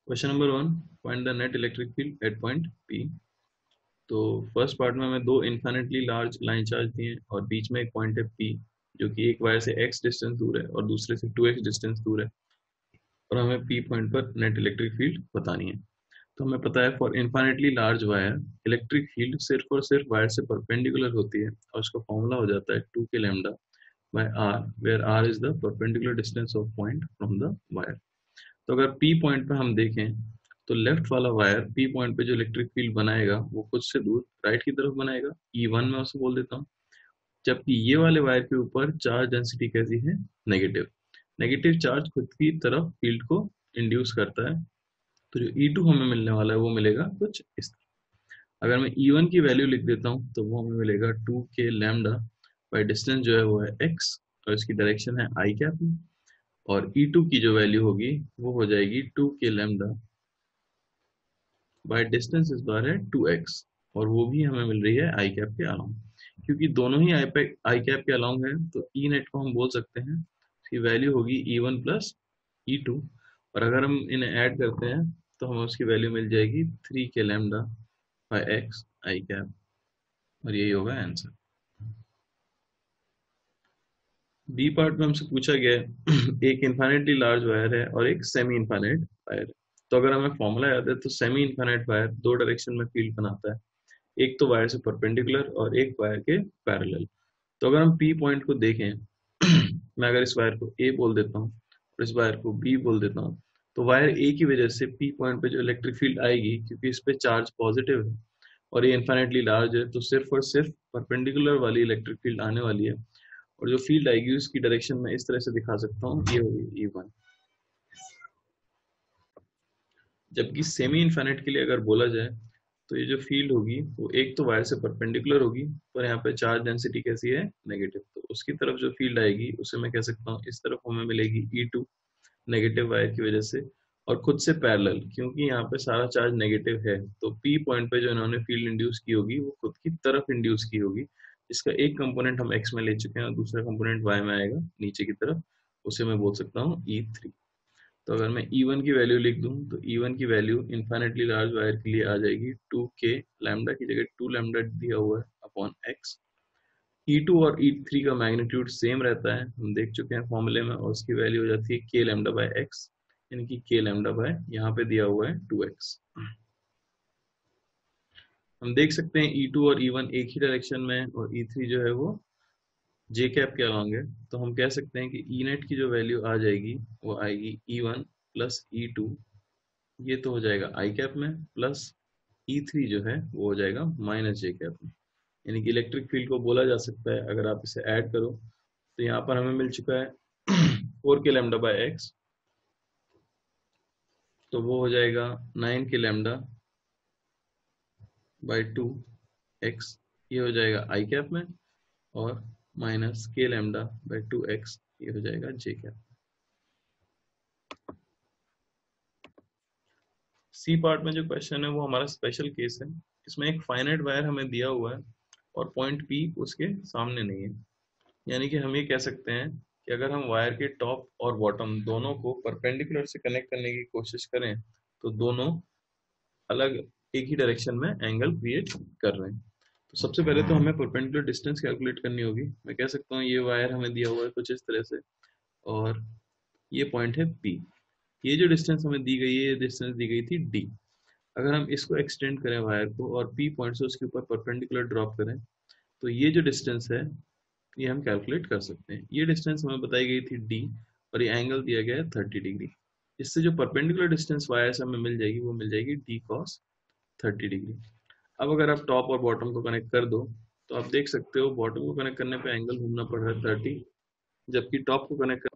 Question number 1, find the net electric field eight point P। तो first part में हमें दो इन्फिनिटली लार्ज लाइन चार्ज दिए हैं और बीच में एक पॉइंट है P जो कि एक वायर से x डिस्टेंस दूर है और दूसरे से 2x डिस्टेंस दूर है, और हमें P पॉइंट पर नेट इलेक्ट्रिक फील्ड बतानी है। तो हमें पता है for infinitely large wire electric field सिर्फ और सिर्फ वायर से परपेंडिकुलर होती है, और उसका फॉर्मूला हो जाता है 2k lambda by r, where r is the perpendicular distance of point from the wire. तो अगर P पॉइंट पे हम देखें तो लेफ्ट वाला वायर P पॉइंट पे जो इलेक्ट्रिक फील्ड बनाएगा वो खुद से दूर राइट की तरफ बनाएगा, E1 में उसे बोल देता हूँ। जबकि ये वाले वायर के ऊपर चार्ज डेंसिटी कैसी है, नेगेटिव। नेगेटिव चार्ज खुद की तरफ फील्ड को इंड्यूस करता है, तो जो E2 हमें मिलने वाला है वो मिलेगा कुछ इस तरह। अगर मैं E1 की वैल्यू लिख देता हूँ तो वो हमें मिलेगा 2k लैम्डा बाई डिस्टेंस जो है वो है x, और इसकी डायरेक्शन है आई कैप में। और E2 की जो वैल्यू होगी वो हो जाएगी 2k लैम्डा बाय डिस्टेंस इस बार है 2x, और वो भी हमें मिल रही है आई कैप के अलाउंग। क्योंकि दोनों ही आई कैप के अलाउंग है तो ई नेट को हम बोल सकते हैं उसकी वैल्यू होगी E1 प्लस E2, और अगर हम इन्हें ऐड करते हैं तो हमें उसकी वैल्यू मिल जाएगी 3k lambda by x I cap, और यही होगा आंसर। बी पार्ट में हमसे पूछा गया है एक इन्फाइनेटली लार्ज वायर है और एक सेमी इन्फाइनाइट वायर है। तो अगर हमें फॉर्मूला याद है तो सेमी इन्फाइनाइट वायर दो डायरेक्शन में फील्ड बनाता है, एक तो वायर से परपेंडिकुलर और एक वायर के पैरेलल। तो अगर हम पी पॉइंट को देखें मैं अगर इस वायर को ए बोल देता हूँ और इस वायर को बी बोल देता हूँ, तो वायर ए की वजह से पी पॉइंट पे जो इलेक्ट्रिक फील्ड आएगी, क्योंकि इस पे चार्ज पॉजिटिव है और ये इन्फिनिटली लार्ज है, तो सिर्फ और सिर्फ परपेंडिकुलर वाली इलेक्ट्रिक फील्ड आने वाली है, और जो फील्ड आएगी उसकी डायरेक्शन में इस तरह से दिखा सकता हूँ, ये होगी E1। जबकि सेमी इन्फिनिट के लिए अगर बोला जाए तो ये जो फील्ड होगी वो एक तो वायर से परपेंडिकुलर होगी, पर यहाँ पे चार्ज डेंसिटी कैसी है, नेगेटिव, तो उसकी तरफ जो फील्ड आएगी उसे मैं कह सकता हूँ इस तरफ हमें मिलेगी E2 नेगेटिव वायर की वजह से, और खुद से पैरेलल क्योंकि यहाँ पे सारा चार्ज नेगेटिव है, तो P पॉइंट पे जो इन्होंने फील्ड इंड्यूस की होगी वो खुद की तरफ इंड्यूस की होगी। इसका एक कंपोनेंट हम x में ले चुके हैं और दूसरा कंपोनेंट y में आएगा नीचे की तरफ, उसे मैं बोल सकता हूँ E3। तो अगर मैं E1 की वैल्यू लिख दूं तो E1 की वैल्यू इन्फिनिटली लार्ज वायर के लिए आ जाएगी 2k लैम्डा की जगह 2 लैम्डा दिया हुआ है अपॉन x। E2 और E3 का मैग्नीट्यूड सेम रहता है, हम देख चुके हैं फॉर्मूले में, और उसकी वैल्यू हो जाती है k लैम्डा बाय x, यानी कि k लैम्डा बाय यहाँ पे दिया हुआ है 2x। हम देख सकते हैं E2 और E1 एक ही डायरेक्शन में है और E3 जो है वो जे कैप के अलॉन्ग है, तो हम कह सकते हैं कि ई नेट की जो वैल्यू आ जाएगी वो आएगी E1 प्लस E2, ये तो हो जाएगा आई कैप में, प्लस E3 जो है वो हो जाएगा माइनस जे कैप में। यानी कि इलेक्ट्रिक फील्ड को बोला जा सकता है, अगर आप इसे ऐड करो तो यहाँ पर हमें मिल चुका है 4k लैम्डा बाय एक्स, तो वो हो जाएगा 9k लैम्डा बाय 2x, ये हो जाएगा आई कैप में, और minus k lambda bye 2x, ये हो जाएगा जे कैप। सी पार्ट में जो क्वेश्चन है वो हमारा स्पेशल केस है। इसमें एक फाइनाइट वायर हमें दिया हुआ है और पॉइंट पी उसके सामने नहीं है, यानी कि हम ये कह सकते हैं कि अगर हम वायर के टॉप और बॉटम दोनों को परपेंडिकुलर से कनेक्ट करने की कोशिश करें तो दोनों अलग एक ही डायरेक्शन में एंगल क्रिएट कर रहे हैं। तो सबसे पहले तो हमें परपेंडिकुलर डिस्टेंस कैलकुलेट करनी होगी। मैं कह सकता हूँ ये वायर हमें दिया हुआ है कुछ इस तरह से, और ये पॉइंट है पी, ये जो डिस्टेंस हमें दी गई है ये डिस्टेंस दी गई थी डी। अगर हम इसको एक्सटेंड करें वायर को और पी पॉइंट से उसके ऊपर परपेंडिकुलर ड्रॉप करें तो ये जो डिस्टेंस है ये हम कैलकुलेट कर सकते हैं। ये डिस्टेंस हमें बताई गई थी डी, और ये एंगल दिया गया है 30 डिग्री। इससे जो परपेंडिकुलर डिस्टेंस वायर से हमें मिल जाएगी वो मिल जाएगी डी कॉस 30 डिग्री। अब अगर आप टॉप और बॉटम को कनेक्ट कर दो तो आप देख सकते हो बॉटम को कनेक्ट करने पे एंगल घूमना पड़ रहा है 30, जबकि टॉप को कनेक्ट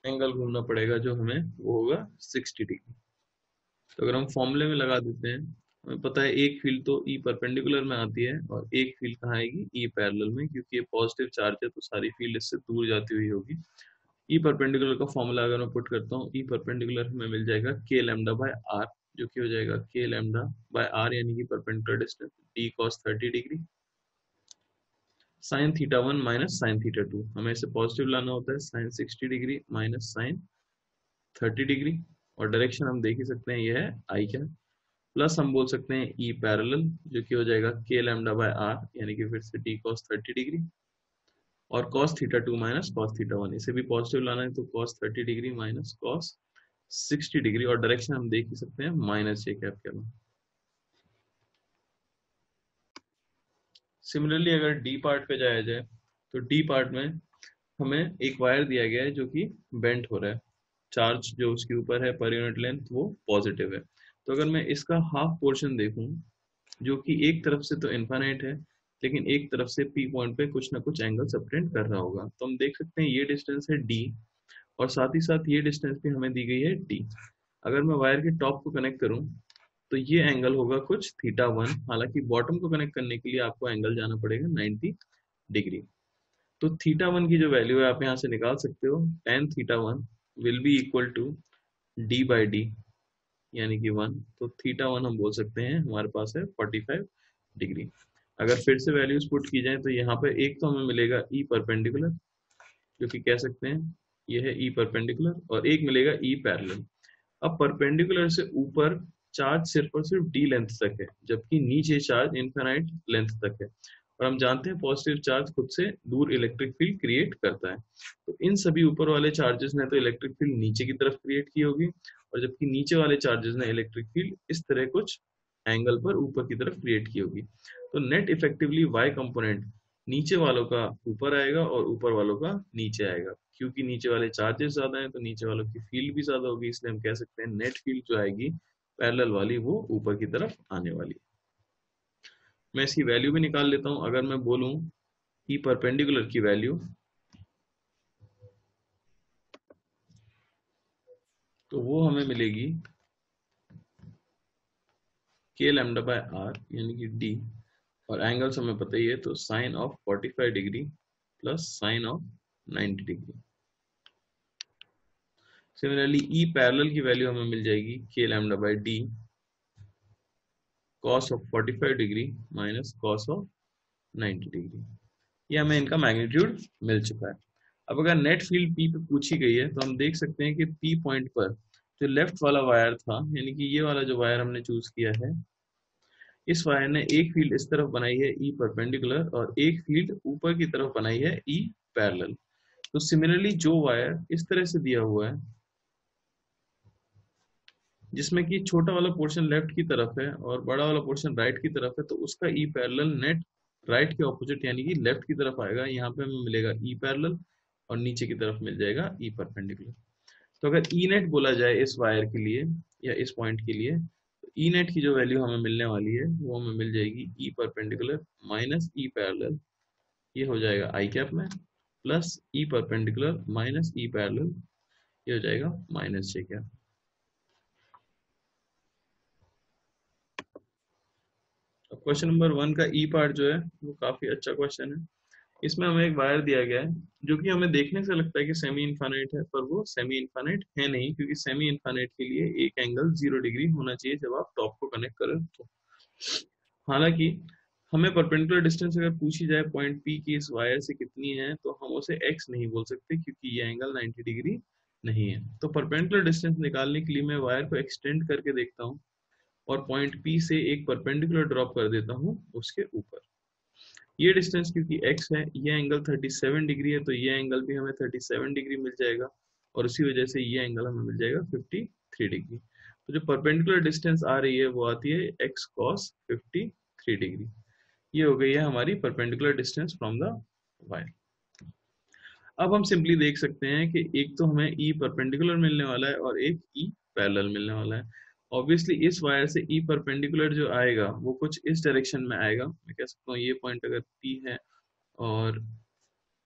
एंगल घूमना पड़ेगा जो हमें वो होगा 60 डिग्री। तो अगर हम फॉर्मूले में लगा देते हैं, हमें पता है एक फील्ड तो ई परपेंडिकुलर में आती है और एक फील्ड कहाँ आएगी, ई पैरेलल में, क्योंकि ये पॉजिटिव चार्ज है तो सारी फील्ड इससे दूर जाती हुई होगी। ई परपेंडिकुलर का फॉर्मूला अगर मैं पुट करता हूँ, ई परपेंडिकुलर हमें मिल जाएगा के लैम्डा बाय आर, जो कि हो जाएगा के लैम्डा बाय आर, यानी कि perpendicular distance D cos 30 degree sine theta 1 minus sine theta 2, हमें इसे पॉजिटिव लाना होता है, sine 60 degree minus sine 30 degree, और डायरेक्शन हम देख ही सकते हैं ये है आई कैप, प्लस हम बोल सकते हैं ई पैरेलल जो कि हो जाएगा के लैम्डा बाय आर, यानी कि फिर से डी कॉस 30 डिग्री, और cos theta 2 minus cos theta 1, इसे भी पॉजिटिव लाना है तो cos 30 degree minus cos 60 degree, और डायरेक्शन हम देख ही सकते हैं माइनस जे कैप के अलावा। सिमिलरली अगर डी पार्ट पे जाया जाए तो डी पार्ट में हमें एक वायर दिया गया है जो कि बेंट हो रहा है, चार्ज जो उसके ऊपर है पर यूनिट लेंथ वो पॉजिटिव है। तो अगर मैं इसका हाफ पोर्शन देखूं जो कि एक तरफ से तो इनफाइनाइट है लेकिन एक तरफ से पी पॉइंट पे कुछ ना कुछ एंगल सबटेंड कर रहा होगा, तो हम देख सकते हैं ये डिस्टेंस है डी और साथ ही साथ ये डिस्टेंस भी हमें दी गई है डी। अगर मैं वायर के टॉप को कनेक्ट करूं तो ये एंगल होगा कुछ थीटा 1, हालांकि बॉटम को कनेक्ट करने के लिए आपको एंगल जाना पड़ेगा 90 डिग्री। तो थीटा 1 की जो वैल्यू है आप यहाँ से निकाल सकते हो, tan theta 1 will be equal to D by D यानी कि 1, तो थीटा 1 हम बोल सकते हैं हमारे पास है 45 डिग्री। अगर फिर से वैल्यूज पुट की जाए तो यहाँ पे एक तो हमें मिलेगा ई परपेंडिकुलर जो कि कह सकते हैं ये है ई परपेंडिकुलर, और एक मिलेगा ई पैरेलल। अब परपेंडिकुलर से ऊपर चार्ज सिर्फ और सिर्फ डी लेंथ तक है जबकि नीचे चार्ज इनफाइनाइट लेंथ तक है, और हम जानते हैं पॉजिटिव चार्ज खुद से दूर इलेक्ट्रिक फील्ड क्रिएट करता है। तो इन सभी ऊपर वाले चार्जेस ने तो इलेक्ट्रिक फील्ड नीचे की तरफ क्रिएट की होगी, और जबकि नीचे वाले चार्जेस ने इलेक्ट्रिक फील्ड इस तरह कुछ एंगल पर ऊपर की तरफ क्रिएट की होगी। तो नेट इफेक्टिवली वाई कंपोनेंट नीचे वालों का ऊपर आएगा और ऊपर वालों का नीचे आएगा, क्योंकि नीचे वाले चार्जेस ज्यादा हैं तो नीचे वालों की फील्ड भी ज्यादा होगी, इसलिए हम कह सकते हैं नेट फील्ड जो आएगी पैरेलल वाली वो ऊपर की तरफ आने वाली। मैं इसकी वैल्यू भी निकाल लेता हूं। अगर मैं बोलूं ई परपेंडिकुलर की वैल्यू तो वो हमें मिलेगी के लैम्डा बाय आर यानी कि डी, और एंगल्स हमें पता ही है तो sine of 45 degree plus sine of 90 degree. Similarly E parallel की वैल्यू हमें मिल जाएगी K lambda by D cos of 45 degree minus cos of 90 degree. ये हमें इनका मैग्नीट्यूड मिल चुका है। अब अगर नेट फील्ड पी पे पूछी गई है तो हम देख सकते हैं कि पी पॉइंट पर जो लेफ्ट वाला वायर था, यानी कि ये वाला जो वायर हमने चूज किया है, इस वायर ने एक फील्ड इस तरफ बनाई है ई परपेंडिकुलर और एक फील्ड ऊपर की तरफ बनाई है ई पैरेलल। तो सिमिलरली जो वायर इस तरह से दिया हुआ है जिसमें कि छोटा वाला पोर्शन लेफ्ट की तरफ है और बड़ा वाला पोर्शन राइट की तरफ है, तो उसका ई पैरेलल नेट राइट के ऑपोजिट यानी कि लेफ्ट की तरफ आएगा। यहाँ पे हमें मिलेगा ई पैरेलल और नीचे की तरफ मिल जाएगा ई परपेंडिकुलर। तो अगर ई नेट बोला जाए इस वायर के लिए या इस पॉइंट के लिए, तो ई नेट की जो वैल्यू हमें मिलने वाली है वो हमें मिल जाएगी E perpendicular minus E parallel, ये हो जाएगा आई कैप में, plus E perpendicular minus E parallel, ये हो जाएगा माइनस जे कैप। क्वेश्चन नंबर 1 का ई पार्ट जो है वो काफी अच्छा क्वेश्चन है। इसमें हमें एक वायर दिया गया है जो कि हमें देखने से लगता है कि सेमी इनफाइनाइट है, पर वो सेमी इनफाइनाइट है नहीं, क्योंकि सेमी इनफाइनाइट के लिए एक एंगल 0 डिग्री होना चाहिए जब आप टॉप को कनेक्ट करें तो। हालांकि हमें परपेंडिकुलर डिस्टेंस अगर पूछी जाए पॉइंट पी की इस वायर से कितनी है तो हम उसे एक्स नहीं बोल सकते क्योंकि ये एंगल 90 डिग्री नहीं है। तो परपेंडिकुलर डिस्टेंस निकालने के लिए मैं वायर को एक्सटेंड करके देखता हूँ और पॉइंट पी से एक परपेंडिकुलर ड्रॉप कर देता हूँ उसके ऊपर। ये डिस्टेंस क्योंकि x है, ये एंगल 37 डिग्री है, तो ये एंगल भी हमें 37 डिग्री मिल जाएगा और उसी वजह से ये एंगल हमें मिल जाएगा 53 डिग्री। तो जो परपेंडिकुलर डिस्टेंस आ रही है वो आती है x cos 53 डिग्री। ये हो गई है हमारी perpendicular distance from the wire. अब हम सिंपली देख सकते हैं कि एक तो हमें ई परपेंडिकुलर मिलने वाला है और एक ई पैरेलल मिलने वाला है। ऑब्वियसली इस वायर से ई परपेंडिकुलर जो आएगा वो कुछ इस डायरेक्शन में आएगा। मैं कह सकता हूँ ये पॉइंट अगर पी है और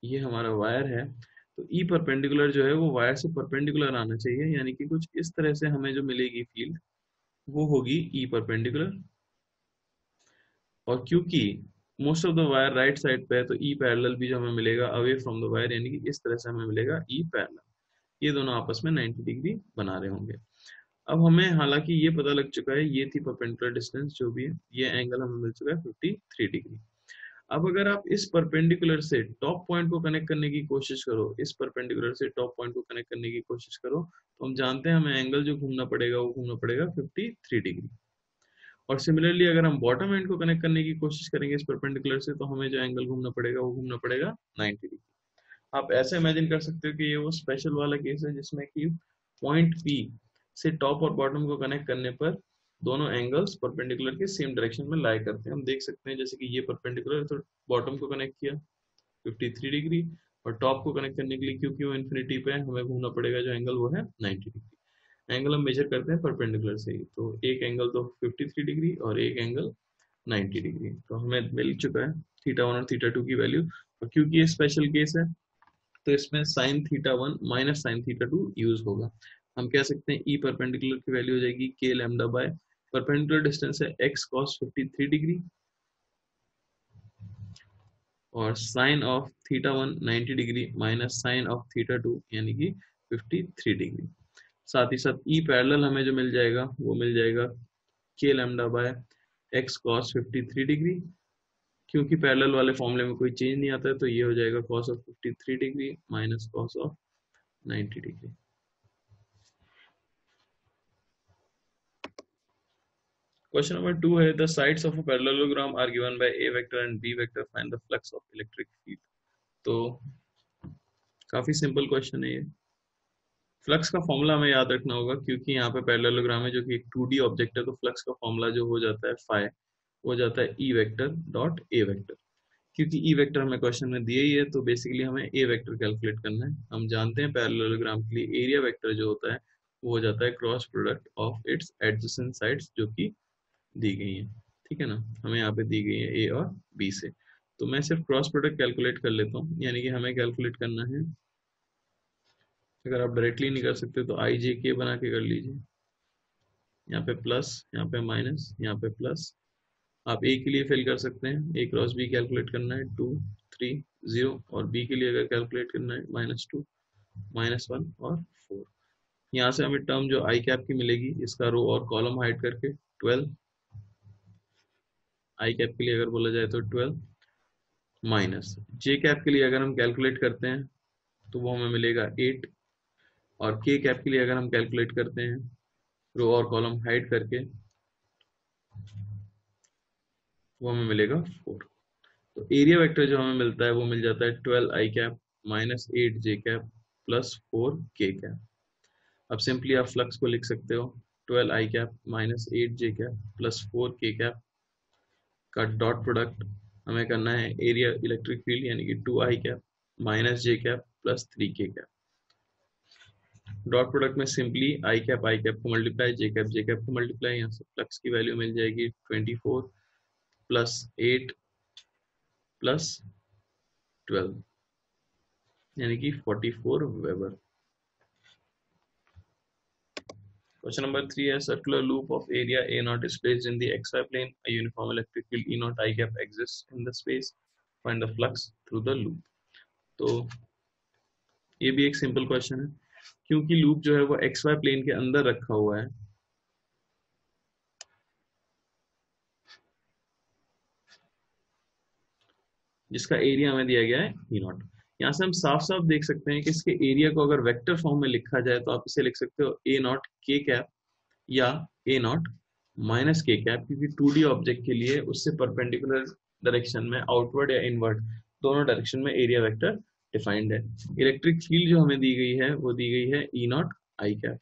ये हमारा वायर है तो ई परपेंडिकुलर जो है वो वायर से परपेंडिकुलर आना चाहिए, यानी कि कुछ इस तरह से हमें जो मिलेगी फील्ड वो होगी ई परपेंडिकुलर। और क्योंकि most of the wire right side पे है तो ई पैरेलल भी जो हमें मिलेगा अवे फ्रॉम द वायर, यानी कि इस तरह से हमें मिलेगा ई पैरेलल। ये दोनों आपस में 90 डिग्री बना रहे होंगे। अब हमें हालांकि ये पता लग चुका है, ये थी परपेंडिकुलर डिस्टेंस जो भी है, ये एंगल हमें मिल चुका है 53 डिग्री। अब अगर आप इस परपेंडिकुलर से टॉप पॉइंट को कनेक्ट करने की कोशिश करो, इस परपेंडिकुलर से टॉप पॉइंट को कनेक्ट करने की कोशिश करो, तो हम जानते हैं हमें एंगल जो घूमना पड़ेगा वो घूमना पड़ेगा 53 डिग्री। और सिमिलरली अगर हम बॉटम एंड को कनेक्ट करने की कोशिश करेंगे इस परपेंडिकुलर से, तो हमें जो एंगल घूमना पड़ेगा वो घूमना पड़ेगा 90 डिग्री। आप ऐसे इमेजिन कर सकते हो कि ये वो स्पेशल वाला केस है जिसमें कि पॉइंट पी से टॉप और बॉटम को कनेक्ट करने पर दोनों एंगल्स परपेंडिकुलर के सेम डायरेक्शन में लाई करते हैं। हम देख सकते हैं जैसे कि ये परपेंडिकुलर तो बॉटम को कनेक्ट किया 53 डिग्री, और टॉप को कनेक्ट करने के लिए क्योंकि वो इन्फिनिटी पे है हमें घूमना पड़ेगा जो एंगल वो है 90 डिग्री। एंगल हम मेजर करते हैं परपेंडिकुलर से ही, तो एक एंगल तो 53 डिग्री और एक एंगल 90 डिग्री, तो हमें मिल चुका है थीटा 1 और थीटा 2 की वैल्यू। और क्योंकि ये स्पेशल केस है तो इसमें sign theta 1 minus sine theta 2 use होगा। हम कह सकते हैं ई परपेंडिकुलर की वैल्यू हो जाएगी K lambda by perpendicular distance है एक्स कॉस 53 डिग्री, और sine of theta 1 90 degree minus sine of theta 2 यानी कि 53 डिग्री। साथ ही साथ ई पैरेलल हमें जो मिल जाएगा वो मिल जाएगा के lambda bye x cos 53 degree. क्योंकि पैरेलल वाले फॉर्मूले में कोई चेंज नहीं आता है तो ये हो जाएगा cos of 53 degree minus cos of 90 degree. Question number 2 है the sides of a parallelogram are given by A vector and B vector, find the flux of electric field. तो काफी सिंपल क्वेश्चन है ये। फ्लक्स का formula हमें याद रखना होगा क्योंकि यहाँ पे पैरेललोग्राम है जो कि एक 2D ऑब्जेक्ट है, तो फ्लक्स का फॉर्मूला जो हो जाता है फाई हो जाता है E vector dot A vector. क्योंकि ई वेक्टर हमें क्वेश्चन में दिया ही है तो बेसिकली हमें ए वेक्टर कैलकुलेट करना है। हम जानते हैं पैरेललोग्राम के लिए एरिया वेक्टर जो होता है वो हो जाता है cross product of its adjacent sides जो कि दी गई है। ठीक है ना, हमें यहाँ पे दी गई है ए और बी से, तो मैं सिर्फ क्रॉस प्रोडक्ट कैलकुलेट कर लेता हूँ। यानी कि हमें कैलकुलेट करना है, अगर आप डायरेक्टली नहीं कर सकते तो आई जे के बना के कर लीजिए। यहाँ पे प्लस, यहाँ पे माइनस, यहाँ पे प्लस। आप ए के लिए फिल कर सकते हैं, ए क्रॉस बी कैलकुलेट करना है 2 3 0, और बी के लिए अगर कैलकुलेट करना है -2 -1 और 4। यहाँ से हमें टर्म जो आई कैप की मिलेगी इसका रो और कॉलम हाइड करके 12, आई कैप के लिए अगर बोला जाए तो 12, माइनस जे कैप के लिए अगर हम कैलकुलेट करते हैं तो वो हमें मिलेगा 8, और के कैप के लिए अगर हम कैलकुलेट करते हैं रो और कॉलम हाइड करके वो हमें मिलेगा 4। तो एरिया वेक्टर जो हमें मिलता है वो मिल जाता है 12 आई कैप माइनस 8 जे कैप प्लस 4 के कैप। अब सिंपली आप फ्लक्स को लिख सकते हो 12 आई कैप माइनस 8 जे कैप प्लस 4 के कैप का डॉट प्रोडक्ट हमें करना है एरिया इलेक्ट्रिक फील्ड यानी कि 2 आई कैप माइनस जे कैप प्लस 3 के कैप। डॉट प्रोडक्ट में सिंपली आई कैप को मल्टीप्लाई जे कैप को मल्टीप्लाई, यहाँ से फ्लक्स की वैल्यू मिल जाएगी 24 प्लस 8 प्लस 12 यानी कि 44 वेबर। Question number 3 है circular loop of area A naught is placed in the xy plane. A uniform electric field E naught I cap exists in the space. Find the flux through the loop. तो ये भी एक simple question है क्योंकि loop जो है वो xy plane के अंदर रखा हुआ है, जिसका एरिया हमें दिया गया है E नॉट। यहाँ से हम साफ साफ देख सकते हैं कि इसके एरिया को अगर वेक्टर फॉर्म में लिखा जाए तो आप इसे लिख सकते हो A नॉट के कैप या A नॉट माइनस के कैप, क्योंकि 2D ऑब्जेक्ट के लिए उससे परपेंडिकुलर डायरेक्शन में आउटवर्ड या इनवर्ड दोनों डायरेक्शन में एरिया वेक्टर डिफाइंड है। इलेक्ट्रिक फील्ड जो हमें दी गई है वो दी गई है ई नॉट आई कैप।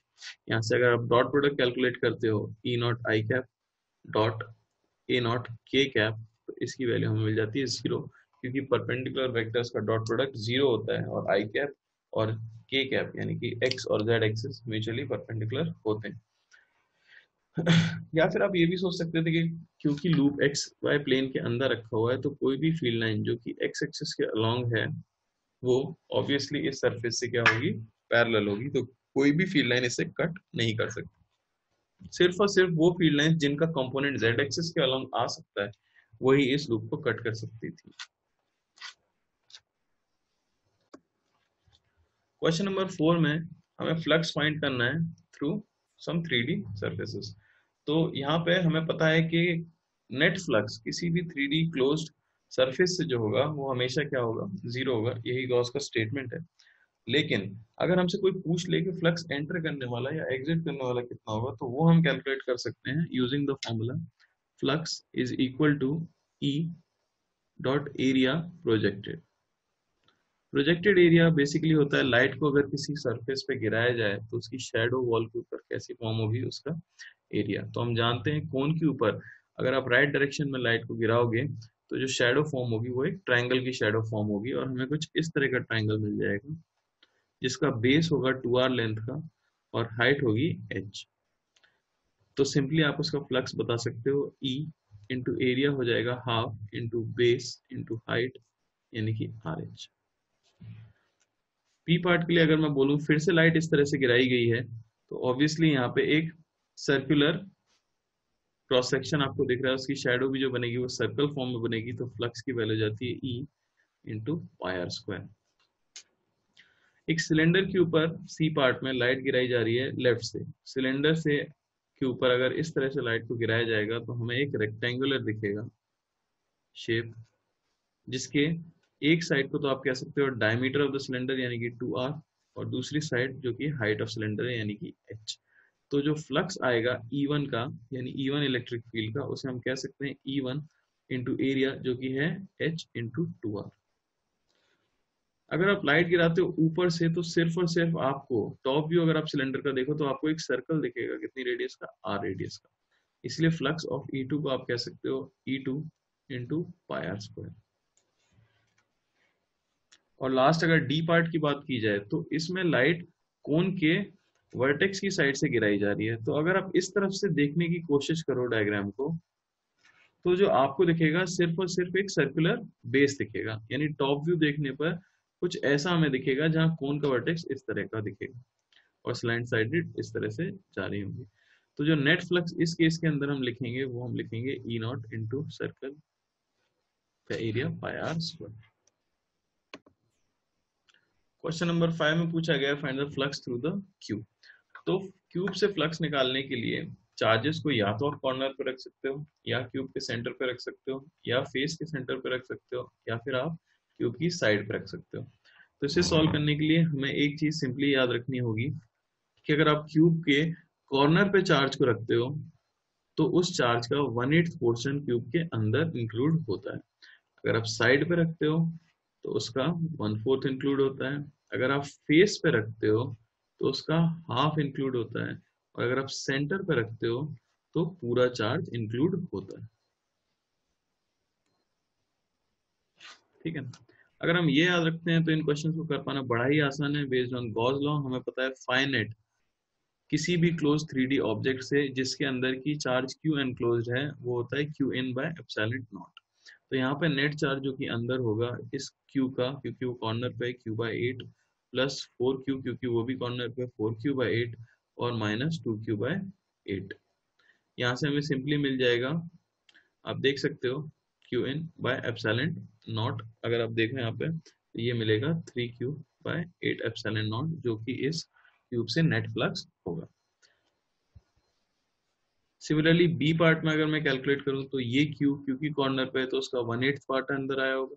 यहाँ से अगर आप डॉट प्रोडक्ट कैलकुलेट करते हो e naught i cap dot a naught k cap, तो इसकी वैल्यू हमें मिल जाती है 0, क्योंकि परपेंडिकुलर वेक्टर्स का डॉट प्रोडक्ट 0 होता है और आई कैप और के कैप यानी कि एक्स और जेड एक्सिस म्यूचुअली परपेंडिकुलर होते हैं। या फिर आप ये भी सोच सकते थे कि क्योंकि लूप एक्स वाई प्लेन के अंदर रखा हुआ है तो कोई भी फील्ड लाइन जो कि एक्स एक्सिस के अलोंग है वो ऑब्वियसली इस सरफेस से क्या होगी, पैरेलल होगी, तो कोई भी फील्ड लाइन इसे कट नहीं कर सकती। सिर्फ और सिर्फ वो फील्ड लाइन जिनका कंपोनेंट जेड एक्सिस के अलोंग आ सकता है वही इस लूप को कट कर सकती थी। क्वेश्चन नंबर 4 में हमें फ्लक्स फाइंड करना है थ्रू सम 3D सरफेसेस। तो यहाँ पे हमें पता है कि नेट फ्लक्स किसी भी 3D क्लोज्ड सरफेस से जो होगा वो हमेशा क्या होगा, जीरो होगा। यही गॉस का स्टेटमेंट है। लेकिन अगर हमसे कोई पूछ ले कि फ्लक्स एंटर करने वाला या एग्जिट करने वाला कितना होगा, तो वो हम कैलकुलेट कर सकते हैं using the formula flux is equal to E dot area projected. Projected area basically होता है लाइट को अगर किसी सरफेस पे गिराया जाए तो उसकी शेडो वॉल के ऊपर कैसी फॉर्म होगी, उसका एरिया। तो हम जानते हैं कोन के ऊपर अगर आप राइट डायरेक्शन में लाइट को गिराओगे तो जो शेडो फॉर्म होगी वो एक ट्रायंगल की शेडो फॉर्म होगी, और हमें कुछ इस तरह का ट्रायंगल मिल जाएगा जिसका बेस होगा 2r लेंथ का और हाइट होगी h। तो सिंपली आप उसका फ्लक्स बता सकते हो, E इंटू एरिया हो जाएगा half into base into height, यानी कि RH। पी पार्ट के लिए अगर मैं बोलूं फिर से लाइट इस तरह से गिराई गई है, तो ऑब्वियसली यहाँ पे एक सर्कुलर क्रॉस सेक्शन आपको दिख रहा है, उसकी शेडो भी जो बनेगी वो सर्कल फॉर्म में बनेगी, तो फ्लक्स की वैल्यू जाती है E into pi R square. एक सिलेंडर के ऊपर सी पार्ट में लाइट गिराई जा रही है लेफ्ट से। सिलेंडर से के ऊपर अगर इस तरह से लाइट को गिराया जाएगा तो हमें एक रेक्टेंगुलर दिखेगा शेप, जिसके एक साइड को तो आप कह सकते हो डायमीटर ऑफ द सिलेंडर यानी कि 2r, और दूसरी साइड जो कि हाइट ऑफ सिलेंडर है यानी कि h। तो जो फ्लक्स आएगा E1 का यानी E1 इलेक्ट्रिक फील्ड का, उसे हम कह सकते हैं E1 इंटू एरिया जो कि है h इंटू 2r। अगर आप लाइट गिराते हो ऊपर से तो सिर्फ और सिर्फ आपको टॉप व्यू अगर आप सिलेंडर का देखो तो आपको एक सर्कल दिखेगा, कितनी रेडियस का, r रेडियस का। इसलिए फ्लक्स ऑफ E2 को आप कह सकते हो E2 into pi R square. और लास्ट अगर डी पार्ट की बात की जाए तो इसमें लाइट कोन के वर्टेक्स की साइड से गिराई जा रही है। तो अगर आप इस तरफ से देखने की कोशिश करो डायग्राम को, तो जो आपको दिखेगा सिर्फ और सिर्फ एक सर्कुलर बेस दिखेगा, यानी टॉप व्यू देखने पर कुछ ऐसा हमें दिखेगा जहां कोन का वर्टेक्स इस तरह का दिखेगा और स्लैंट साइडेड इस तरह से जा रही होंगी। तो जो नेट फ्लक्स इस केस के अंदर हम लिखेंगे वो हम लिखेंगे ई नॉट इंटू सर्कल का area pi R square. Question number 5 में पूछा गया find the flux through the cube. तो क्यूब से फ्लक्स निकालने के लिए चार्जेस को या तो आप कॉर्नर पे रख सकते हो, या क्यूब के सेंटर पे रख सकते हो, या फेस के सेंटर पे रख सकते हो, या फिर आप क्यूब की साइड पे रख सकते हो। तो इसे सॉल्व करने के लिए हमें एक चीज सिंपली याद रखनी होगी कि अगर आप क्यूब के कॉर्नर पे चार्ज को रखते हो तो उस चार्ज का 1/8 पोर्शन क्यूब के अंदर इंक्लूड होता है। अगर आप साइड पे रखते हो तो उसका 1/4 इंक्लूड होता है। अगर आप फेस पे रखते हो तो उसका हाफ इंक्लूड होता है, और अगर आप सेंटर पे रखते हो तो पूरा चार्ज इंक्लूड होता है। ठीक है, अगर हम ये याद रखते हैं तो इन क्वेश्चंस को कर पाना बड़ा ही आसान है। बेस्ड ऑन गॉस लॉ हमें पता है फाइनेट किसी भी क्लोज 3D ऑब्जेक्ट से जिसके अंदर की चार्ज क्यू एनक्लोज्ड है वो होता है Q in by epsilon not. तो यहाँ पे नेट चार्ज जो कि अंदर होगा इस क्यू का, क्योंकि वो कॉर्नर पे क्यू बाई 8 प्लस 4q क्योंकि वो भी कॉर्नर पे 4q बाई 8 और माइनस 2q बाई 8। यहाँ से हमें सिंपली मिल जाएगा, आप देख सकते हो Q in by epsilon not. अगर आप देखो यहाँ पे तो ये मिलेगा 3q बाय 8 एप्सिलॉन नॉट जो कि इस क्यूब से नेट फ्लक्स होगा। सिमिलरली बी पार्ट में अगर मैं कैलकुलेट करूं तो ये क्यू क्योंकि कॉर्नर पे है तो उसका 1/8 पार्ट अंदर आया होगा,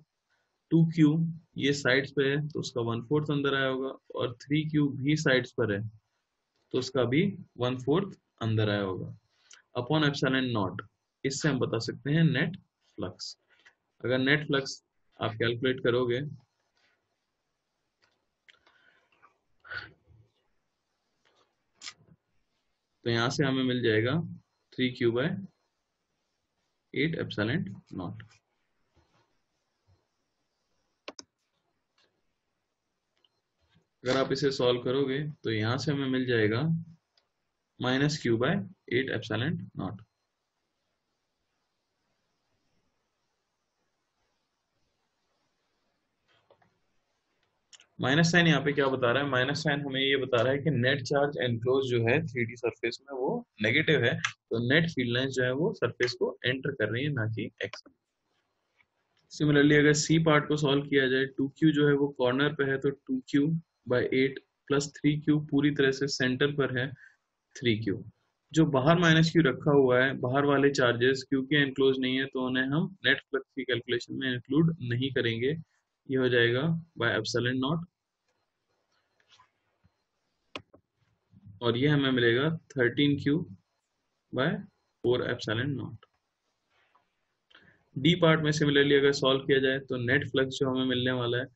2q ये साइड्स पे है तो उसका 1/4 अंदर आया होगा, और 3q भी साइड्स पर है तो उसका भी 1/4 अंदर आया होगा अपॉन एप्सिलॉन नॉट। इससे हम बता सकते हैं नेट फ्लक्स। अगर नेट फ्लक्स आप कैलकुलेट करोगे तो यहां से हमें मिल जाएगा 3q बाय 8 एप्सिलॉन नॉट। अगर आप इसे सॉल्व करोगे तो यहां से हमें मिल जाएगा minus Q by 8 epsilon nought. Minus sign यहाँ पे क्या बता रहा है, माइनस साइन हमें ये बता रहा है कि नेट चार्ज एनक्लोज जो है 3D सरफेस में वो नेगेटिव है, तो नेट फील्ड लाइंस जो है वो सरफेस को एंटर कर रही है, ना कि एक्स। सिमिलरली अगर सी पार्ट को सॉल्व किया जाए 2q जो है वो कॉर्नर पे है तो 2q बाय 8 प्लस 3q पूरी तरह से सेंटर पर है 3q। जो बाहर माइनस क्यू रखा हुआ है, बाहर वाले चार्जेस क्यू के एनक्लोज नहीं है तो उन्हें हम नेट फ्लक्स की कैलकुलेशन में इंक्लूड नहीं करेंगे। ये हो जाएगा बाय एप्सिलॉन नॉट, और ये हमें मिलेगा 13Q by 4 epsilon nought. D part में सिमिलरली अगर सॉल्व किया जाए तो नेट फ्लक्स जो हमें मिलने वाला है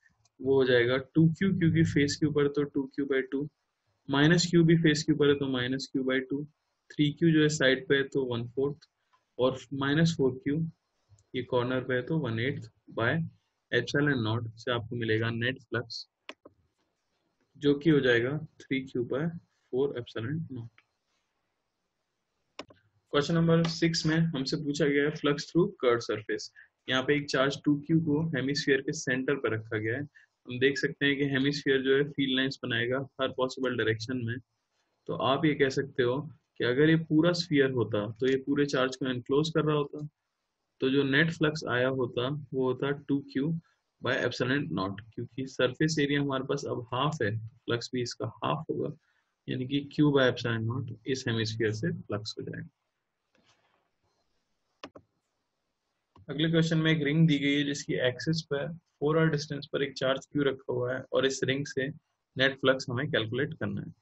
वो हो जाएगा 2Q, क्योंकि फेस क्यू पर तो 2Q/2, माइनस क्यू भी फेस क्यू पर है तो -Q/2, 3Q जो है साइड पे है तो 1/4, और -4Q ये कॉर्नर पे है तो 1/8 बाय एप्सिलॉन नॉट से आपको मिलेगा नेट फ्लक्स, जो कि हो जाएगा 3Q/4 epsilon nought. Question number 6 में हमसे पूछा गया है फ्लक्स थ्रू कर्व सरफेस। यहाँ पे एक चार्ज 2Q को हेमिस्फीयर के सेंटर पर रखा गया है। हम देख सकते हैं कि हेमिस्फीयर जो है फील्ड लाइंस बनाएगा हर पॉसिबल डायरेक्शन में। तो आप ये कह सकते हो कि अगर ये पूरा स्फीयर होता तो ये पूरे चार्ज को एनक्लोज कर रहा होता, तो जो नेट फ्लक्स आया होता वो होता 2Q बाय एप्सिलॉन नॉट, क्योंकि सरफेस एरिया हमारे पास अब हाफ है, फ्लक्स भी इसका हाफ होगा, यानी कि Q बाय एप्सिलॉन नॉट इस हेमिस्फीयर से फ्लक्स हो जाएगा। अगले क्वेश्चन में एक रिंग दी गई है जिसकी एक्सिस पर 4r डिस्टेंस पर एक चार्ज Q रखा हुआ है और इस रिंग से नेट फ्लक्स हमें कैलकुलेट करना है।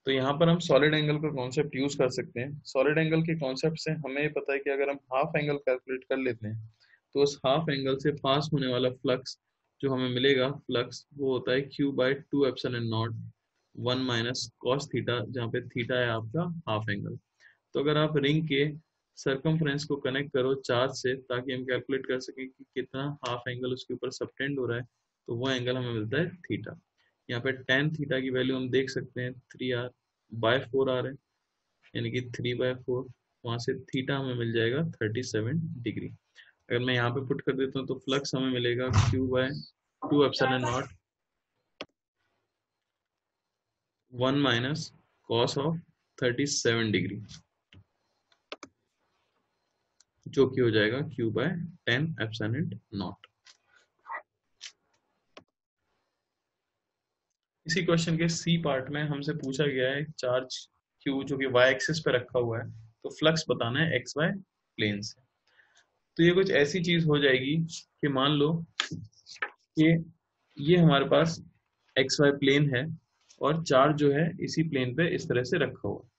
तो यहाँ पर हम सॉलिड एंगल का कॉन्सेप्ट यूज कर सकते हैं। सॉलिड एंगल के कॉन्सेप्ट से हमें पता है कि अगर हम हाफ एंगल कैलकुलेट कर लेते हैं तो उस हाफ एंगल से पास होने वाला फ्लक्स जो हमें मिलेगा फ्लक्स वो होता है Q/2 epsilon not 1 minus cos theta, जहाँ पे थीटा है आपका हाफ एंगल। तो अगर आप रिंग के सरकमफ्रेंस को कनेक्ट करो चार्ज से ताकि हम कैलकुलेट कर सकें कि कितना हाफ एंगल उसके ऊपर सबटेंड हो रहा है, तो वो एंगल हमें मिलता है थीटा। यहाँ पे tan थीटा की वैल्यू हम देख सकते हैं 3r/4r है, यानी कि 3/4, वहां से थीटा हमें मिल जाएगा 37 डिग्री। अगर मैं यहाँ पे पुट कर देता हूँ तो फ्लक्स हमें मिलेगा Q/2 epsilon not 1 minus cos of 37 degree, जो कि हो जाएगा Q/10 एप्सिलॉन नॉट। इसी क्वेश्चन के सी पार्ट में हमसे पूछा गया है चार्ज Q जो कि y एक्सिस पे रखा हुआ है, तो फ्लक्स बताना है XY प्लेन से। तो ये कुछ ऐसी चीज हो जाएगी कि मान लो कि ये हमारे पास XY प्लेन है और चार्ज जो है इसी प्लेन पे इस तरह से रखा हुआ है।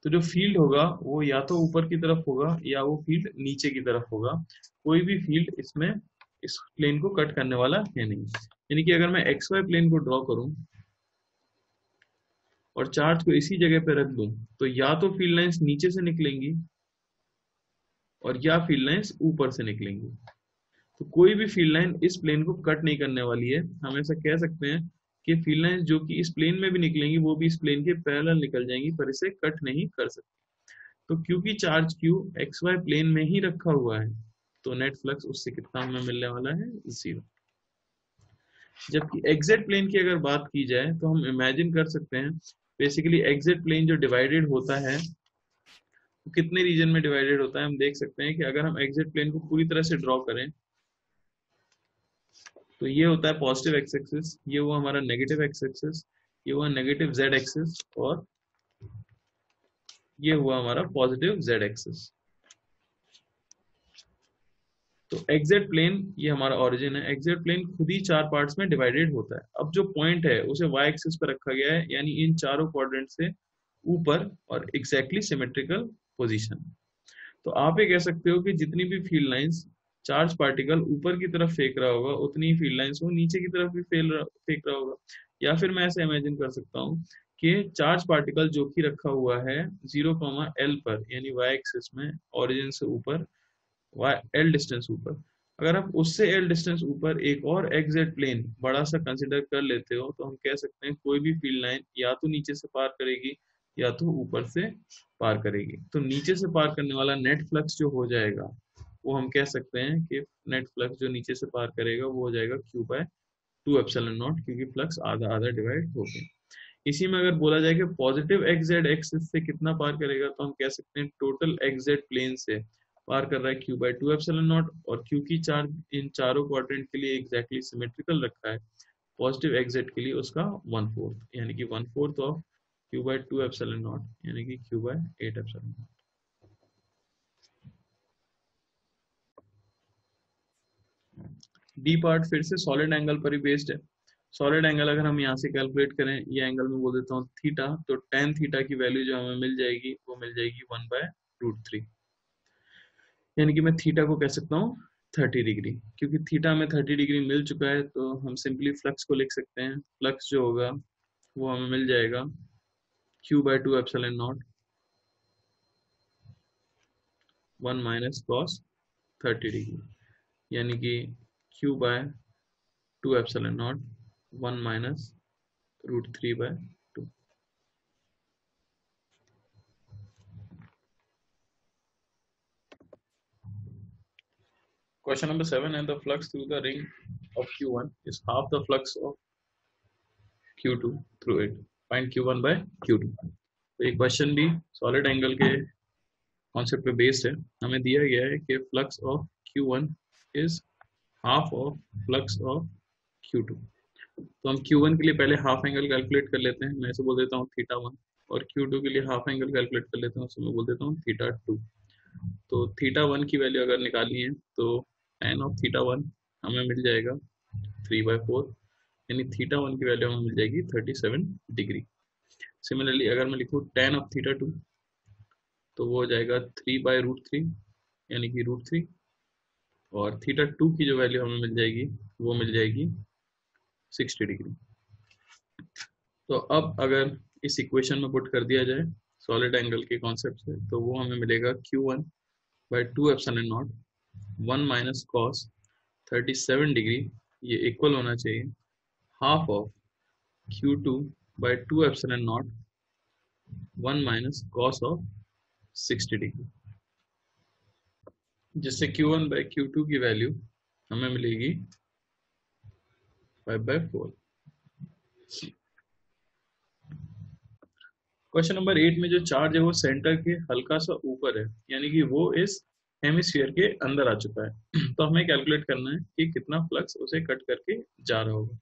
तो जो फील्ड होगा वो या तो ऊपर की तरफ होगा या वो फील्ड नीचे की तरफ होगा। कोई भी फील्ड इसमें इस प्लेन को कट करने वाला है नहीं। यानी कि अगर मैं XY प्लेन को ड्रॉ करूं और चार्ज को इसी जगह पे रख दूं तो या तो फील्ड लाइंस नीचे से निकलेंगी और या फील्ड लाइंस ऊपर से निकलेंगी। तो कोई भी फील्ड लाइन इस प्लेन को कट नहीं करने वाली है। हम ऐसा कह सकते हैं कि फील्ड लाइंस जो कि इस प्लेन में भी निकलेंगी वो भी इस प्लेन के पैरेलल निकल जाएंगी, पर इसे कट नहीं कर सकती। तो क्योंकि चार्ज Q XY प्लेन में ही रखा हुआ है तो नेट फ्लक्स उससे कितना हमें मिलने वाला है, 0। जबकि एग्जैक्ट प्लेन की अगर बात की जाए तो हम इमेजिन कर सकते हैं, बेसिकली एग्जैक्ट प्लेन जो डिवाइडेड होता है वो कितने रीजन में डिवाइडेड होता है। हम देख सकते हैं कि अगर हम एग्जैक्ट प्लेन को पूरी तरह से ड्रॉ करें तो ये होता है पॉजिटिव एक्स एक्सिस, ये हुआ हमारा नेगेटिव एक्स एक्सिस, ये हुआ नेगेटिव जेड एक्सिस, और ये हुआ हमारा पॉजिटिव जेड एक्सिस। तो एग्जैक्ट प्लेन ये हमारा ओरिजिन है। एग्जैक्ट प्लेन खुद ही 4 पार्ट्स में डिवाइडेड होता है। अब जो पॉइंट है उसे वाई एक्सिस पर रखा गया है, यानी इन चारों क्वाड्रेंट से ऊपर और एग्जैक्टली सिमेट्रिकल पोजीशन। तो आप ये कह सकते हो कि जितनी भी फील्ड लाइंस चार्ज पार्टिकल ऊपर की तरफ फेंक रहा होगा उतनी ही फील्ड लाइंस वो नीचे की तरफ भी फेंक रहा होगा। या फिर मैं ऐसे इमेजिन कर सकता हूँ कि चार्ज पार्टिकल जो कि रखा हुआ है 0,L पर, यानी वाई एक्सिस में ओरिजिन से ऊपर L डिस्टेंस ऊपर, अगर आप उससे L डिस्टेंस ऊपर एक और एग्जैक्ट प्लेन बड़ा सा कंसिडर कर लेते हो तो हम कह सकते हैं कोई भी फील्ड लाइन या तो नीचे से पार करेगी या तो ऊपर से पार करेगी। तो नीचे से पार करने वाला नेट फ्लक्स जो हो जाएगा वो हम कह सकते हैं कि नेट फ्लक्स जो नीचे से पार करेगा वो हो जाएगा Q/2 एप्सिलॉन नॉट, क्योंकि फ्लक्स आधा आधा डिवाइड हो गया। इसी में अगर बोला जाए कि पॉजिटिव XZ एक्सिस से कितना पार करेगा तो हम कह सकते हैं टोटल XZ प्लेन से पार कर रहा है Q/2 एप्सिलॉन नॉट, और क्योंकि चार्ज इन चारों क्वाड्रेंट के लिए एग्जैक्टली सिमेट्रिकल रखा है, पॉजिटिव XZ के लिए उसका 1/4, यानी कि 1/4 ऑफ q/2 एप्सिलॉन नॉट यानी कि q/8 epsilon nought. D part फिर से सॉलिड एंगल पर ही बेस्ड है। सॉलिड एंगल अगर हम यहाँ से कैलकुलेट करें, ये एंगल में बोल देता हूँ थीटा, तो tan थीटा की वैल्यू जो हमें मिल जाएगी वो मिल जाएगी 1/√3, यानी कि मैं थीटा को कह सकता हूँ 30 डिग्री। क्योंकि थीटा में 30 डिग्री मिल चुका है तो हम सिंपली फ्लक्स को लिख सकते हैं। फ्लक्स जो होगा वो हमें मिल जाएगा q/2 epsilon not 1 minus cos 30 degree, यानी कि q/2 epsilon not 1 minus √3/2। Question number 7, and the flux through the ring of Q1 is half the flux of Q2 through it. Find Q1 by Q2. तो ये question भी solid angle के concept पे based है। हमें दिया गया है कि flux of Q1 is half of flux of Q2। तो हम Q1 के लिए पहले हाफ एंगल कैलकुलेट कर लेते हैं। मैं इसे बोल देता हूँ θ1, और Q2 के लिए हाफ एंगल कैलकुलेट कर लेते हैं, उसे मैं बोल देता हूँ θ2। तो θ1 की वैल्यू अगर निकालनी है तो tan ऑफ θ1 हमें मिल जाएगा 3/4, यानी θ1 की वैल्यू हमें मिल जाएगी 37 डिग्री। सिमिलरली अगर मैं लिखूँ tan ऑफ θ2 तो वो हो जाएगा 3/√3, यानी कि √3, और θ2 की जो वैल्यू हमें मिल जाएगी वो मिल जाएगी 60 डिग्री। तो अब अगर इस इक्वेशन में पुट कर दिया जाए सॉलिड एंगल के कॉन्सेप्ट से, तो वो हमें मिलेगा q1/2 epsilon not 1 minus cos 37 degree, ये इक्वल होना चाहिए half of q2/2 epsilon not 1 minus cos of 60 degree, जिससे q1/q2 की वैल्यू हमें मिलेगी 5/4। क्वेश्चन नंबर 8 में जो चार्ज है वो सेंटर के हल्का सा ऊपर है, यानी कि वो इस हेमिस्फीयर के अंदर आ चुका है। तो हमें कैलकुलेट करना है कि कितना फ्लक्स उसे कट करके जा रहा होगा।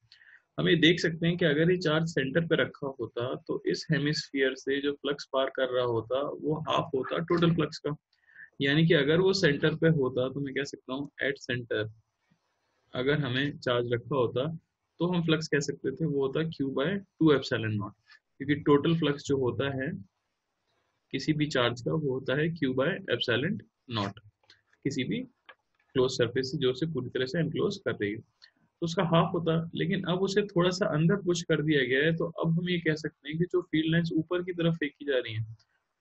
हम ये देख सकते हैं कि अगर ये चार्ज सेंटर पे रखा होता तो इस हेमिस्फीयर से जो फ्लक्स पार कर रहा होता वो हाफ होता टोटल फ्लक्स का। यानी कि अगर वो सेंटर पे होता तो मैं कह सकता हूँ एट सेंटर अगर हमें चार्ज रखा होता तो हम फ्लक्स कह सकते थे वो होता q/2 एप्सिलॉन नॉट, क्योंकि टोटल फ्लक्स जो होता है किसी भी चार्ज का वो होता है q/एप्सिलॉन नॉट, किसी भी क्लोज सरफेस से जो उसे पूरी तरह से एनक्लोज कर रही है, तो उसका हाफ होता। लेकिन अब उसे थोड़ा सा अंदर पुश कर दिया गया है, तो अब हम ये कह सकते हैं कि जो फील्ड लाइंस ऊपर की तरफ फेंकी जा रही हैं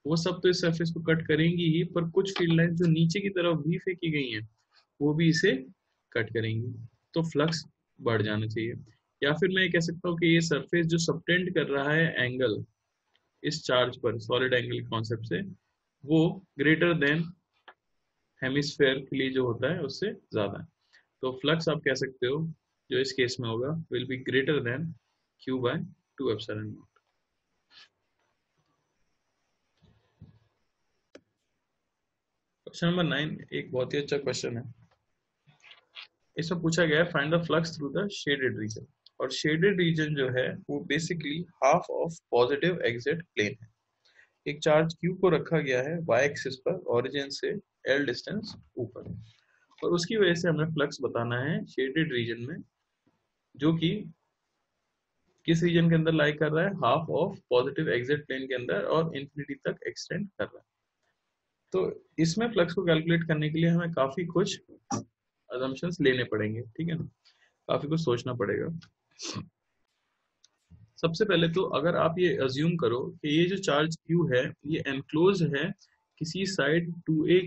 वो सब तो इस सरफेस को कट करेंगी ही, पर कुछ फील्ड लाइंस जो नीचे की तरफ भी फेंकी गई हैं वो भी इसे कट करेंगी, तो फ्लक्स बढ़ जाना चाहिए। या फिर मैं ये कह सकता हूँ कि ये सरफेस जो सबटेंड कर रहा है एंगल इस चार्ज पर सॉलिड एंगल के कॉन्सेप्ट से, वो ग्रेटर देन हेमिस्फेयर के लिए जो होता है उससे ज्यादा है। तो फ्लक्स आप कह सकते हो जो इस केस में होगा will be greater than q/2 epsilon nought. Question number 9 एक बहुत ही अच्छा क्वेश्चन है। इसमें पूछा गया है find the flux through the shaded region, और शेडेड रीजन जो है वो basically half of positive exit plane है। एक चार्ज q को रखा गया है y एक्सिस पर ओरिजिन से l डिस्टेंस ऊपर, और उसकी वजह से हमें फ्लक्स बताना है शेडेड रीजन में, जो कि किस रीजन के अंदर लाई कर रहा है, half of positive exit plane के अंदर और इंफिनिटी तक एक्सटेंड कर रहा है। तो इसमें फ्लक्स को कैलकुलेट करने के लिए हमें काफी कुछ असम्पशंस लेने पड़ेंगे, ठीक है ना, काफी कुछ सोचना पड़ेगा। सबसे पहले तो अगर आप ये अज्यूम करो कि ये जो चार्ज Q है ये एनक्लोज है किसी साइड 2a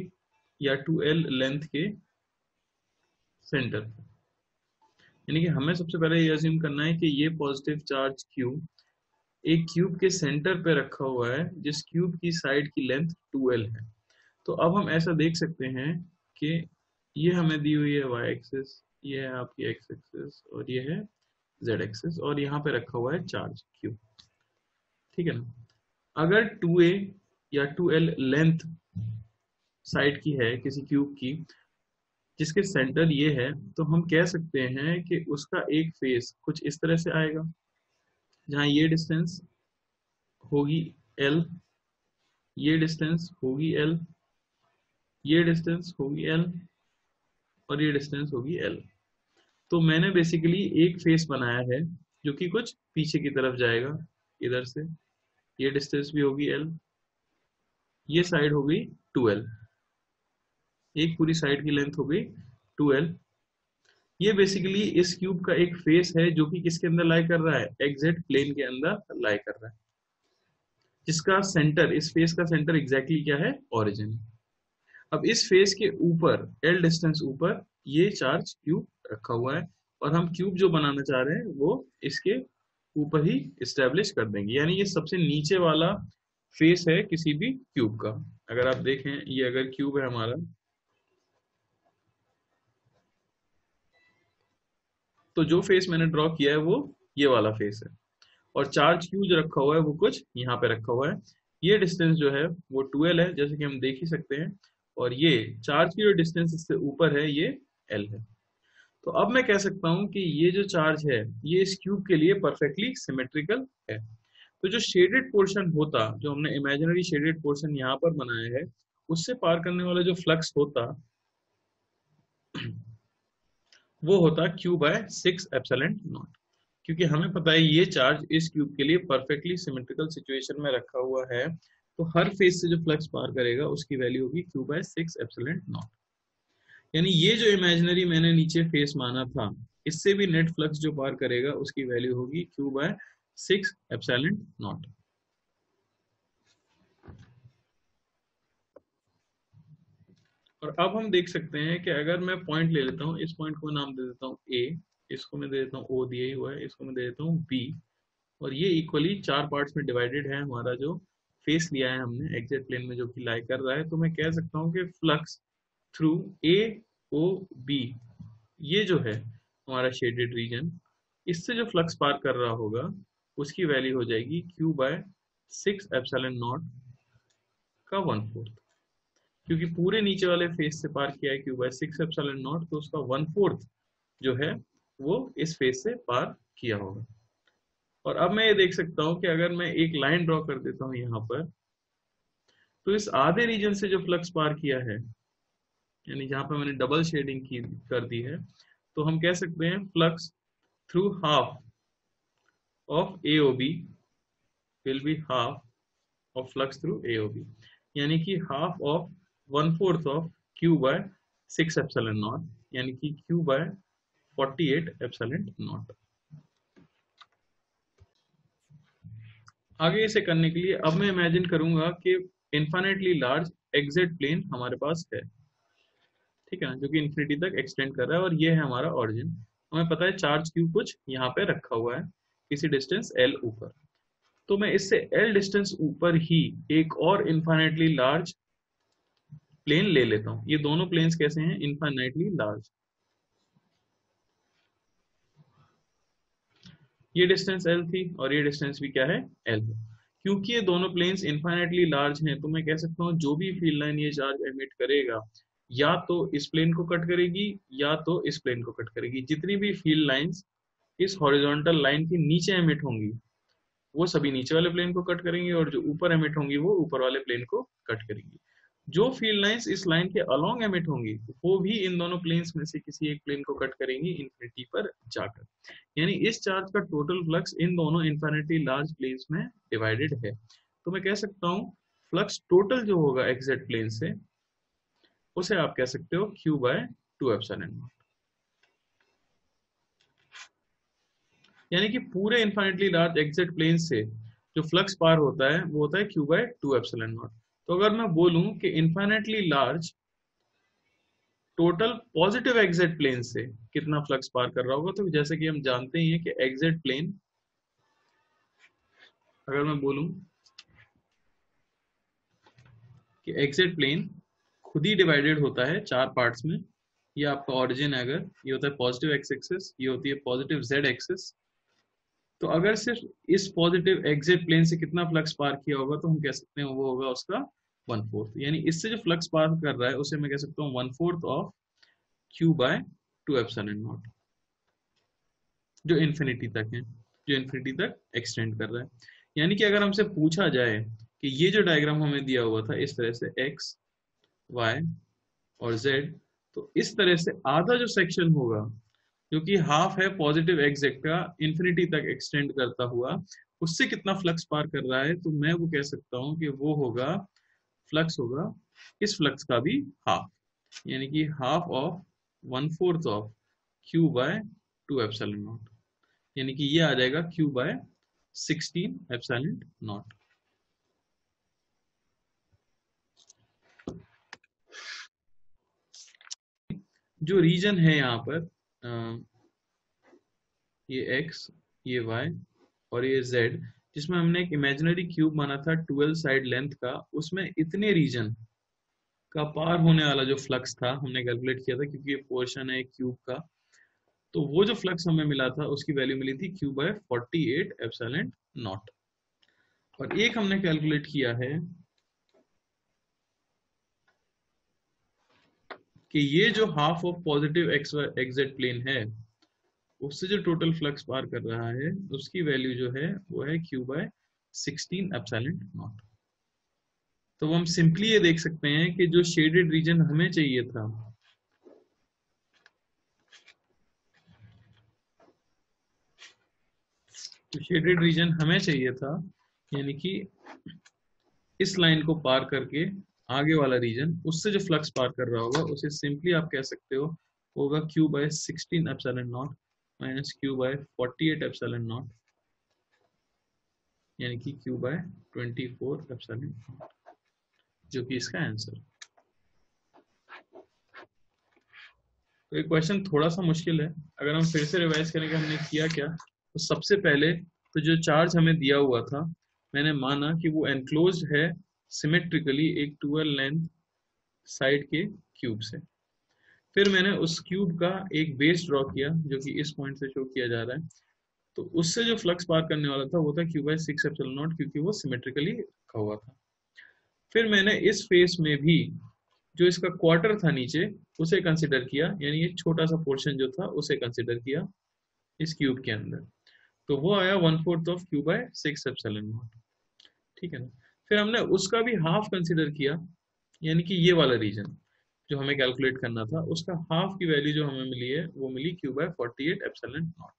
या 2l लेंथ के सेंटर, यानी कि हमें सबसे पहले ये अज्यूम करना है कि ये पॉजिटिव चार्ज Q एक क्यूब के सेंटर पे रखा हुआ है जिस क्यूब की साइड की लेंथ 2l है। तो अब हम ऐसा देख सकते हैं कि ये हमें दी हुई है y एक्सिस, ये है आपकी x एक्सिस, और ये है z एक्सिस, और यहाँ पे रखा हुआ है चार्ज Q, ठीक है ना। अगर 2a या 2l लेंथ साइड की है किसी क्यूब की जिसके सेंटर ये है, तो हम कह सकते हैं कि उसका एक फेस कुछ इस तरह से आएगा, जहाँ ये डिस्टेंस होगी L, ये डिस्टेंस होगी L, ये डिस्टेंस होगी L, और ये डिस्टेंस होगी L। तो मैंने बेसिकली एक फेस बनाया है जो कि कुछ पीछे की तरफ जाएगा इधर से, ये डिस्टेंस भी होगी L, ये साइड हो गई 2L, एक पूरी साइड की लेंथ हो गई 2L। ये बेसिकली इस क्यूब का एक फेस है जो कि किसके अंदर लाई कर रहा है, एक्जेक्ट प्लेन के अंदर लाई कर रहा है, जिसका सेंटर, इस फेस का सेंटर एग्जैक्टली क्या है, ओरिजिन। अब इस फेस के ऊपर L डिस्टेंस ऊपर ये चार्ज क्यूब रखा हुआ है, और हम क्यूब जो बनाना चाह रहे हैं वो इसके ऊपर ही इस्टेब्लिश कर देंगे, यानी ये सबसे नीचे वाला फेस है किसी भी क्यूब का। अगर आप देखें, ये अगर क्यूब है हमारा, तो जो फेस मैंने ड्रॉ किया है वो ये वाला फेस है, और चार्ज क्यू जो रखा हुआ है वो कुछ यहाँ पे रखा हुआ है। ये डिस्टेंस जो है वो 12 है, जैसे कि हम देख ही सकते हैं, और ये चार्ज की जो डिस्टेंस इससे ऊपर है ये L है। तो अब मैं कह सकता हूं कि ये जो चार्ज है ये इस क्यूब के लिए परफेक्टली सिमेट्रिकल है। तो जो शेडेड पोर्शन होता, जो हमने इमेजिनरी शेडेड पोर्शन यहाँ पर बनाया है, उससे पार करने वाला जो फ्लक्स होता वो होता Q/6ε0, क्योंकि हमें पता है ये चार्ज इस क्यूब के लिए परफेक्टली सिमेट्रिकल सिचुएशन में रखा हुआ है, तो हर फेस से जो फ्लक्स पार करेगा उसकी वैल्यू होगी Q/6ε0। यानी ये जो इमेजिनरी मैंने नीचे फेस माना था, इससे भी नेट फ्लक्स जो पार करेगा उसकी वैल्यू होगी Q/6ε0। और अब हम देख सकते हैं कि अगर मैं पॉइंट ले लेता हूँ, इस पॉइंट को नाम दे देता हूँ A, इसको मैं दे देता हूँ O दिया ही हुआ है, इसको मैं दे देता हूँ B, और ये इक्वली 4 पार्ट्स में डिवाइडेड है हमारा जो फेस लिया है हमने एक्जेक्ट प्लेन में जो कि लाई कर रहा है। तो मैं कह सकता हूँ कि फ्लक्स थ्रू AOB, ये जो है हमारा शेडेड रीजन, इससे जो फ्लक्स पार कर रहा होगा उसकी वैल्यू हो जाएगी Q/6ε0 का 1/4, क्योंकि पूरे नीचे वाले फेस से पार किया है Q/6ε0, तो उसका 1/4 जो है वो इस फेस से पार किया होगा। और अब मैं ये देख सकता हूं कि अगर मैं एक लाइन ड्रॉ कर देता हूं यहाँ पर, तो इस आधे रीजन से जो फ्लक्स पार किया है, यानी जहां पर मैंने डबल शेडिंग की कर दी है, तो हम कह सकते हैं flux through half of AOB will be half of flux through AOB, यानी कि हाफ ऑफ 1/4 ऑफ Q/6ε0, यानी कि Q/48ε0। आगे इसे करने के लिए अब मैं इमेजिन करूंगा कि इन्फाइनेटली लार्ज एक्जेक्ट प्लेन हमारे पास है, ठीक है ना, जो कि इन्फिनिटी तक एक्सटेंड कर रहा है, और ये है हमारा ओरिजिन। हमें पता है चार्ज क्यू कुछ यहाँ पे रखा हुआ है किसी डिस्टेंस L ऊपर, तो मैं इससे L डिस्टेंस ऊपर ही एक और इन्फाइनेटली लार्ज प्लेन ले लेता हूँ। ये दोनों प्लेन्स कैसे हैं, इन्फाइनेटली लार्ज। ये डिस्टेंस L थी और ये डिस्टेंस भी क्या है, L है। क्योंकि ये दोनों प्लेन्स इन्फाइनेटली लार्ज हैं, तो मैं कह सकता हूँ जो भी फील्ड लाइन ये चार्ज एमिट करेगा, या तो इस प्लेन को कट करेगी या तो इस प्लेन को कट करेगी। जितनी भी फील्ड लाइंस इस हॉरिजॉन्टल लाइन के नीचे एमिट होंगी वो सभी नीचे वाले प्लेन को कट करेंगी, और जो ऊपर एमिट होंगी वो ऊपर वाले प्लेन को कट करेंगी। जो फील्ड लाइंस इस लाइन के अलोंग एमिट होंगी वो भी इन दोनों प्लेन्स में से किसी एक प्लेन को कट करेंगी इन्फिनिटी पर जाकर। यानी इस चार्ज का टोटल फ्लक्स इन दोनों इन्फिनिटी लार्ज प्लेन्स में डिवाइडेड है। तो मैं कह सकता हूँ फ्लक्स टोटल जो होगा एक्जेक्ट प्लेन से, उसे आप कह सकते हो Q/2ε0। यानी कि पूरे इन्फिनिटली लार्ज एक्जेक्ट प्लेन से जो फ्लक्स पार होता है वो होता है Q/2ε0। तो अगर मैं बोलूं कि infinitely large total positive exact plane से कितना फ्लक्स पार कर रहा होगा, तो जैसे कि हम जानते ही हैं कि एक्जेक्ट प्लेन, अगर मैं बोलूं कि एक्जेक्ट प्लेन खुद ही डिवाइडेड होता है 4 पार्ट्स में। ये आपका ओरिजिन है, अगर ये होता है पॉजिटिव एक्स एक्सिस, ये होती है पॉजिटिव जेड एक्सिस। तो अगर सिर्फ इस पॉजिटिव एक्जेक्ट प्लेन से कितना फ्लक्स पार किया होगा, तो हम कह सकते हैं वो होगा उसका 1/4। यानी इससे जो फ्लक्स पार कर रहा है उसे मैं कह सकता हूँ 1/4 ऑफ Q/2ε0, जो इन्फिनिटी तक है, जो इन्फिनिटी तक एक्सटेंड कर रहा है। यानी कि अगर हमसे पूछा जाए कि ये जो डायग्राम हमें दिया हुआ था इस तरह से x y और z, तो इस तरह से आधा जो सेक्शन होगा जो कि हाफ है पॉजिटिव एग्जैक्ट का इंफिनिटी तक एक्सटेंड करता हुआ, उससे कितना फ्लक्स पार कर रहा है, तो मैं वो कह सकता हूँ कि वो होगा, फ्लक्स होगा इस फ्लक्स का भी हाफ, यानी कि half of 1/4 of Q by 2 epsilon nought, यानी कि ये आ जाएगा क्यू बाय 16 एप्सिलॉन नॉट। जो रीजन है यहाँ पर ये x, ये y और ये z, जिसमें हमने एक इमेजिनरी क्यूब माना था 12 साइड लेंथ का, उसमें इतने रीजन का पार होने वाला जो फ्लक्स था हमने कैलकुलेट किया था, क्योंकि ये पोर्शन है क्यूब का, तो वो जो फ्लक्स हमें मिला था उसकी वैल्यू मिली थी क्यू बाय 48 एप्सिलॉन नॉट। और एक हमने कैलकुलेट किया है कि ये जो half of positive X exact plane है उससे जो टोटल फ्लक्स पार कर रहा है उसकी वैल्यू जो है वो है क्यू बाय 16 एप्सिलॉन नॉट। तो हम सिंपली ये देख सकते हैं कि जो शेडेड रीजन हमें चाहिए था, जो शेडेड रीजन हमें चाहिए था, यानी कि इस लाइन को पार करके आगे वाला रीजन, उससे जो फ्लक्स पार कर रहा होगा उसे सिंपली आप कह सकते हो होगा Q by 16 epsilon nought minus Q by 48 epsilon nought, यानी कि क्यू बाय 24 एप्सिलॉन नॉट, जो कि इसका आंसर। तो ये क्वेश्चन थोड़ा सा मुश्किल है, अगर हम फिर से रिवाइज करें कि हमने किया क्या, तो सबसे पहले तो जो चार्ज हमें दिया हुआ था मैंने माना कि वो एनक्लोज्ड है सिमेट्रिकली एक 12 लेंथ साइड के क्यूब से। फिर मैंने उस क्यूब का एक बेस ड्रॉ किया जो कि इस पॉइंट से शो किया जा रहा है, तो उससे जो फ्लक्स पार करने वाला था वो था क्यू बाय 6 एप्सिलॉन नॉट, क्योंकि वो सिमेट्रिकली रखा हुआ था। फिर मैंने इस फेस में भी जो इसका क्वार्टर था नीचे उसे कंसिडर किया, यानी ये छोटा सा पोर्शन जो था उसे कंसिडर किया इस क्यूब के अंदर, तो वो आया 1/4 of Q by 6 epsilon nought, ठीक है ना। फिर हमने उसका भी हाफ कंसिडर किया, यानी कि ये वाला रीजन जो हमें कैलकुलेट करना था उसका हाफ की वैल्यू जो हमें मिली है वो मिली क्यू बाय 48 एप्सिलॉन नॉट।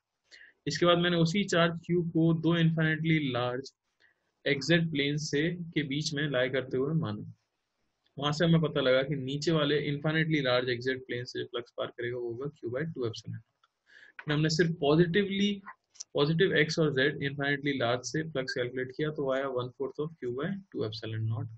इसके बाद मैंने उसी चार्ज क्यूब को दो इन्फिनिटली लार्ज एग्जैक्ट प्लेन से के बीच में लाई करते हुए माना, वहां से हमें पता लगा कि नीचे वाले इन्फिनिटली लार्ज एग्जैक्ट प्लेन से जो फ्लक्स पार करेगा वो होगा क्यू बाय 2 एप्सिलॉन। फिर हमने सिर्फ पॉजिटिव एक्स और जेड इन्फिनिटली लार्ज से फ्लक्स कैलकुलेट किया, तो आया 1/4 of Q by 2 epsilon nought,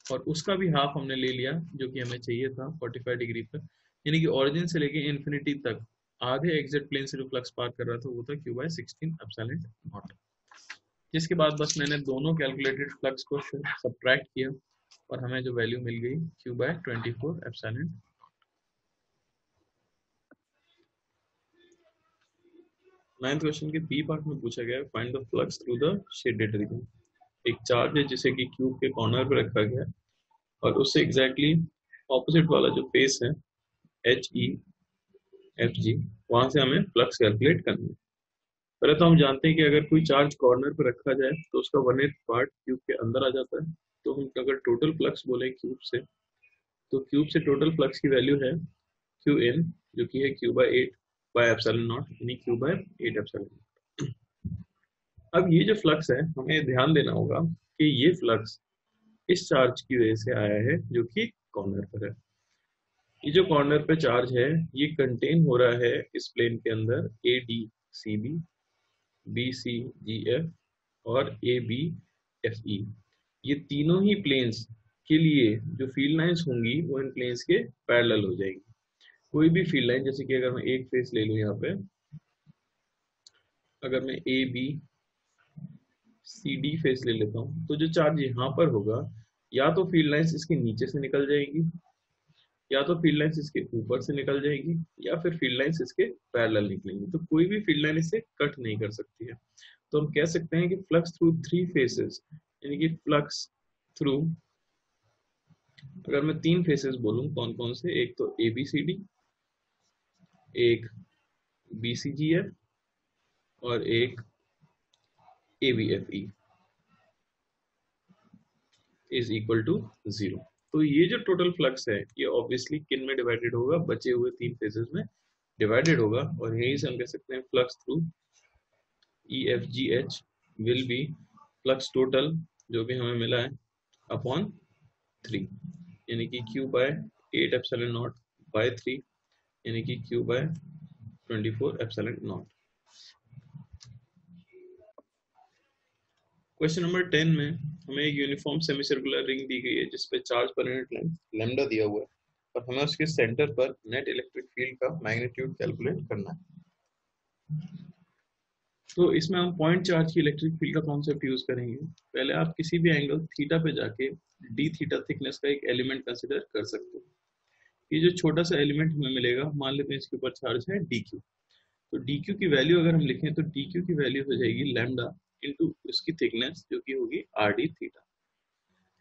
और उसका भी हाफ हमने ले लिया जो कि हमें चाहिए था 45 डिग्री पर, यानी कि ओरिजिन से लेके इन्फिनिटी तक आधे एग्जैक्ट प्लेन से जो फ्लक्स पार कर रहा था वो था क्यू बाय 16 एप्सिलॉन नॉट। जिसके बाद बस मैंने दोनों कैलकुलेटेड फ्लक्स को सब्ट्रैक्ट किया और हमें जो वैल्यू मिल गई Q by 24 epsilon. Ninth question के बी पार्ट में पूछा गया है find the flux through the shaded region. एक चार्ज है जिसे कि क्यूब के कॉर्नर पे रखा गया है और उससे एग्जैक्टली ऑपोजिट वाला जो फेस है एच ई एफ जी, वहां से हमें फ्लक्स कैलकुलेट करना है। पहले तो हम जानते हैं कि अगर कोई चार्ज कॉर्नर पे रखा जाए तो उसका 1/8 पार्ट क्यूब के अंदर आ जाता है, तो हम अगर टोटल फ्लक्स बोले क्यूब से, तो क्यूब से टोटल फ्लक्स की वैल्यू है क्यू इन, जो कि है Q by 8 by epsilon nought, यानी क्यू बाय 8 एप्सिलॉन। अब ये जो फ्लक्स है हमें ध्यान देना होगा कि ये फ्लक्स इस चार्ज की वजह से आया है जो कि कॉर्नर पर है। ये जो कॉर्नर पे चार्ज है ये कंटेन हो रहा है इस प्लेन के अंदर A D C B, B C G F और ए बी एफ ई। ये तीनों ही प्लेन्स के लिए जो फील्ड लाइंस होंगी वो इन प्लेन्स के पैरेलल हो जाएगी। कोई भी फील्ड लाइन, जैसे कि अगर मैं एक फेस ले लूं यहाँ पे, अगर मैं A B C D face ले लेता हूँ, तो जो चार्ज यहाँ पर होगा या तो फील्ड लाइंस इसके नीचे से निकल जाएगी, या तो फील्ड लाइंस इसके ऊपर से निकल जाएगी, या फिर फील्ड लाइंस इसके पैरेलल निकलेंगी, तो कोई भी फील्ड लाइन इसे कट नहीं कर सकती है। तो हम कह सकते हैं कि फ्लक्स थ्रू थ्री फेसेस, यानी कि फ्लक्स थ्रू, अगर मैं तीन फेसेस बोलूं कौन कौन से, एक तो ए बी सी डी, एक बी सी जी एफ और एक A B F E. Is equal to 0। तो ये जो टोटल फ्लक्स है ये ऑब्वियसली किन में डिवाइडेड होगा, बचे हुए 3 फेजेस में डिवाइडेड होगा, और यहीं से हम कह सकते हैं flux through EFGH will be flux total जो कि हमें मिला है अपॉन 3, यानी कि Q by 8 epsilon nought by 3, यानी कि Q by 24 epsilon nought. Question number 10 में हमें एक यूनिफॉर्म सेमी सर्कुलर रिंग दी गई है जिसपे charge per unit length lambda दिया हुआ है, और हमें उसके सेंटर पर नेट इलेक्ट्रिक फील्ड का मैग्नीट्यूड कैलकुलेट करना है। तो इसमें हम पॉइंट चार्ज की इलेक्ट्रिक फील्ड का कॉन्सेप्ट यूज करेंगे। पहले आप किसी भी एंगल थीटा पे जाके डी थीटा थिकनेस का एक एलिमेंट कंसिडर कर सकते हो। ये जो छोटा सा एलिमेंट हमें मिलेगा, मान लेते हैं इसके ऊपर चार्ज है dq। तो dq की वैल्यू अगर हम लिखें तो dq की वैल्यू हो जाएगी लैम्डा इनटू इसकी थिकनेस जो कि होगी rd थीटा।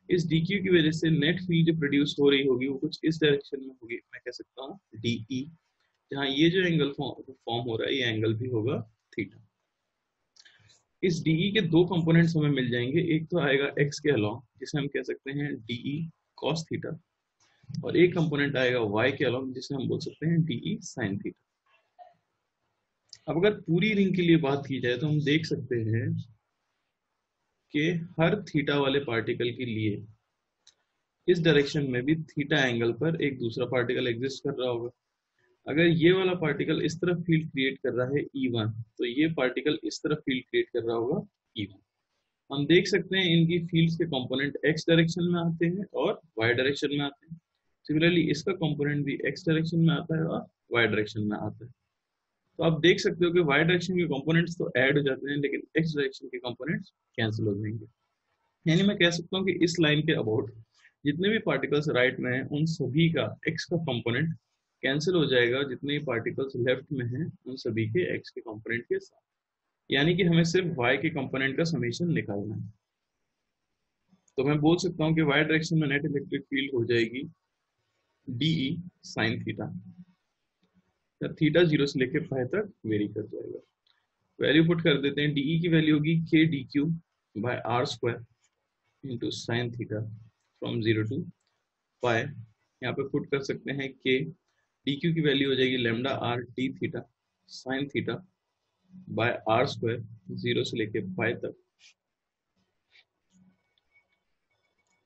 इस dq की वजह से नेट फील्ड जो प्रोड्यूस हो रही होगी वो कुछ इस डायरेक्शन में होगी, मैं कह सकता हूँ de, जहाँ ये जो एंगल फॉर्म हो रहा है ये एंगल भी होगा थीटा। इस DE के दो कंपोनेंट्स हमें मिल जाएंगे, एक तो आएगा x के अलोंग जिसे हम कह सकते हैं DE cos थीटा, और एक कंपोनेंट आएगा y के अलोंग जिसे हम बोल सकते हैं DE sin थीटा। अब अगर पूरी रिंग के लिए बात की जाए तो हम देख सकते हैं कि हर थीटा वाले पार्टिकल के लिए इस डायरेक्शन में भी थीटा एंगल पर एक दूसरा पार्टिकल एग्जिस्ट कर रहा होगा। अगर ये वाला पार्टिकल इस तरफ फील्ड क्रिएट कर रहा है E1, तो ये पार्टिकल इस तरफ फील्ड क्रिएट कर रहा होगा E1। हम देख सकते हैं इनकी फील्ड्स के कंपोनेंट x डायरेक्शन में आते हैं और y डायरेक्शन में आते हैं। सिमिलरली इसका कंपोनेंट भी x डायरेक्शन में आता है और y डायरेक्शन में आता है। तो आप देख सकते हो कि y डायरेक्शन के कंपोनेंट्स तो ऐड हो जाते हैं लेकिन x डायरेक्शन के कंपोनेंट्स कैंसिल हो जाएंगे। यानी मैं कह सकता हूँ कि इस लाइन के अबाउट जितने भी पार्टिकल्स राइट में हैं उन सभी का x का कंपोनेंट कैंसिल हो जाएगा, जितने भी पार्टिकल्स लेफ्ट में हैं उन सभी के x के कंपोनेंट के साथ। यानी कि हमें सिर्फ y के कंपोनेंट का समेशन निकालना है। तो मैं बोल सकता हूँ कि y डायरेक्शन में नेट इलेक्ट्रिक फील्ड हो जाएगी DE sin थीटा, या थीटा 0 से लेकर पाई तक वेरी कर जाएगा। वैल्यू पुट कर देते हैं, DE की वैल्यू होगी k dq by r square into sine theta from 0 to pi. यहाँ पे पुट कर सकते हैं k dq की वैल्यू हो जाएगी lambda r d theta sine theta by r square 0 से लेके पाई तक।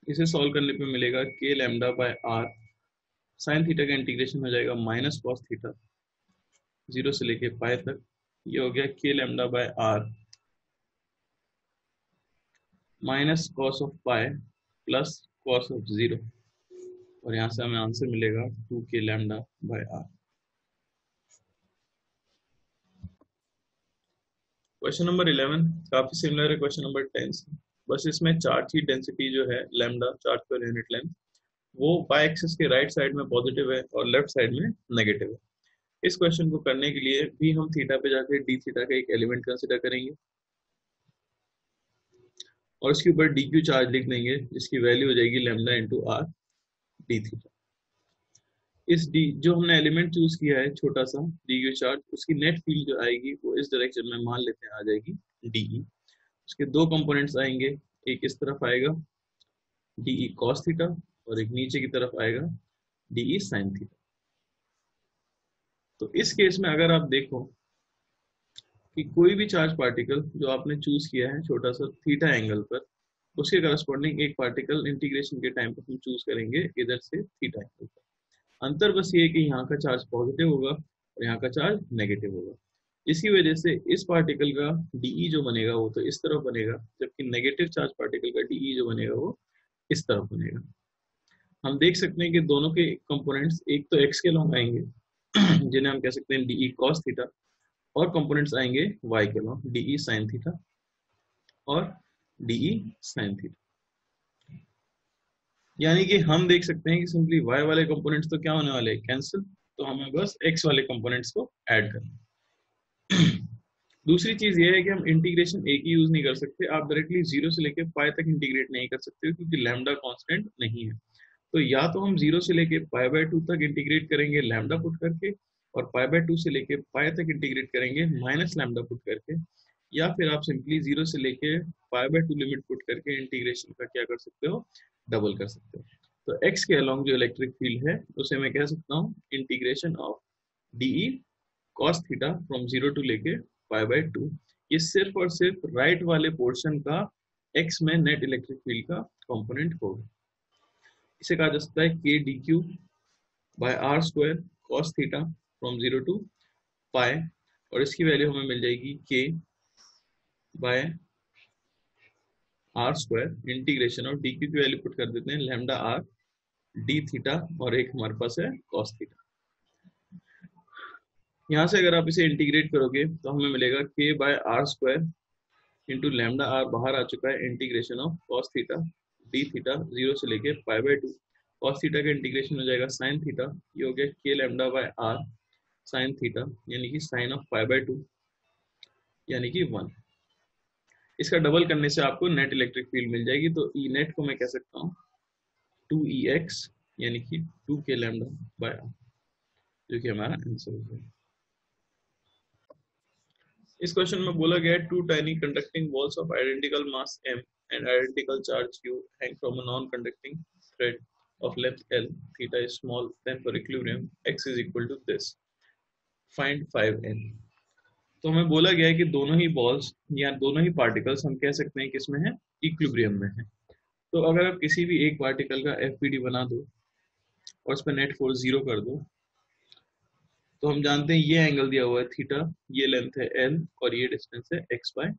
इसे सॉल्व करने पे मिलेगा k lambda by r sine theta का इंटीग्रेशन हो जाएगा माइनस कॉस थीटा 0 से लेके पाई तक। ये हो गया k lambda by r minus cos of pi plus cos of 0, और यहाँ से हमें आंसर मिलेगा 2k lambda by r। Question number 11 काफी सिमिलर है क्वेश्चन नंबर 10 से, बस इसमें चार्ज की डेंसिटी जो है lambda charge per unit length वो बाय एक्सिस के राइट साइड में पॉजिटिव है और लेफ्ट साइड में नेगेटिव है। इस क्वेश्चन को करने के लिए भी हम थीटा पे जाके डी थीटा का एक एलिमेंट कंसिडर करेंगे और उसके ऊपर डी क्यू चार्ज लिख देंगे जिसकी वैल्यू हो जाएगी lambda into R D theta. इस डी जो हमने एलिमेंट चूज किया है छोटा सा डी क्यू चार्ज, उसकी नेट फील्ड जो आएगी वो इस डायरेक्शन में मान लेते हैं आ जाएगी डीई। उसके दो कंपोनेंट्स आएंगे, एक इस तरफ आएगा डीई कॉस थीटा और एक नीचे की तरफ आएगा डीई साइन थीटा। तो इस केस में अगर आप देखो कि कोई भी चार्ज पार्टिकल जो आपने चूज किया है छोटा सा थीटा एंगल पर, उसके करस्पॉन्डिंग एक पार्टिकल इंटीग्रेशन के टाइम पर हम चूज करेंगे इधर से थीटा एंगल पर। अंतर बस ये है कि यहाँ का चार्ज पॉजिटिव होगा और यहाँ का चार्ज नेगेटिव होगा। इसकी वजह से इस पार्टिकल का डीई जो बनेगा वो तो इस तरफ बनेगा, जबकि नेगेटिव चार्ज पार्टिकल का डीई जो बनेगा वो इस तरफ बनेगा। हम देख सकते हैं कि दोनों के कंपोनेंट्स एक तो एक्स के लॉन्ग आएंगे जिन्हें हम कह सकते हैं डीई कॉस थीटा, और कंपोनेंट्स आएंगे वाई के लॉन्ग डीई साइन थीटा और डीई साइन थीटा। यानी कि हम देख सकते हैं कि सिंपली y वाले कंपोनेंट्स तो क्या होने वाले हैं कैंसिल, तो हमें बस x वाले कंपोनेंट्स को ऐड करना। दूसरी चीज ये है कि हम इंटीग्रेशन एक ही यूज नहीं कर सकते, आप डायरेक्टली 0 से लेके पाई तक इंटीग्रेट नहीं कर सकते क्योंकि लैम्डा कांस्टेंट नहीं है। तो या तो हम 0 से लेके पाई बाय 2 तक इंटीग्रेट करेंगे लैम्डा पुट करके, और पाई बाय 2 से लेके पाई तक इंटीग्रेट करेंगे माइनस लैम्डा पुट करके, या फिर आप सिंपली 0 से लेके पाई बाय 2 लिमिट पुट करके इंटीग्रेशन का क्या कर सकते हो डबल कर सकते हो। तो x के अलोंग जो इलेक्ट्रिक फील्ड है उसे मैं कह सकता हूँ integration of D E cos theta from 0 to लेके π/2। ये सिर्फ और सिर्फ राइट वाले पोर्शन का x में नेट इलेक्ट्रिक फील्ड का कंपोनेंट होगा। इसे कहा जा सकता है k dq by R square cos theta from 0 to pi, और इसकी वैल्यू हमें मिल जाएगी k by R square integration of d q की वैल्यू पुट कर देते हैं लैम्डा आर डी थीटा, और एक हमारे पास है कॉस थीटा। यहाँ से अगर आप इसे इंटीग्रेट करोगे तो हमें मिलेगा k by R square into lambda R बाहर आ चुका है, integration of cos theta D theta 0 से लेके π/2। कॉस थीटा का इंटीग्रेशन हो जाएगा साइन थीटा, ये हो गया k lambda by R sine theta, यानी कि साइन ऑफ π/2 यानी कि 1। इसका डबल करने से आपको नेट इलेक्ट्रिक फील्ड मिल जाएगी। तो ई नेट को मैं कह सकता हूँ 2ex यानी कि 2k लैम्डा बाय आर, जो कि हमारा आंसर है। इस क्वेश्चन में बोला गया है two tiny conducting balls of identical mass m and identical charge q hang from a non conducting thread of length l, theta is small, then for equilibrium x is equal to this, find 5n। तो हमें बोला गया है कि दोनों ही balls या दोनों ही particles हम कह सकते हैं किसमें है, इक्विलिब्रियम में है। तो अगर आप किसी भी एक पार्टिकल का FPD बना दो और उस पर नेट फोर्स 0 कर दो, तो हम जानते हैं ये एंगल दिया हुआ है थीटा, ये लेंथ है l और ये डिस्टेंस है x/2।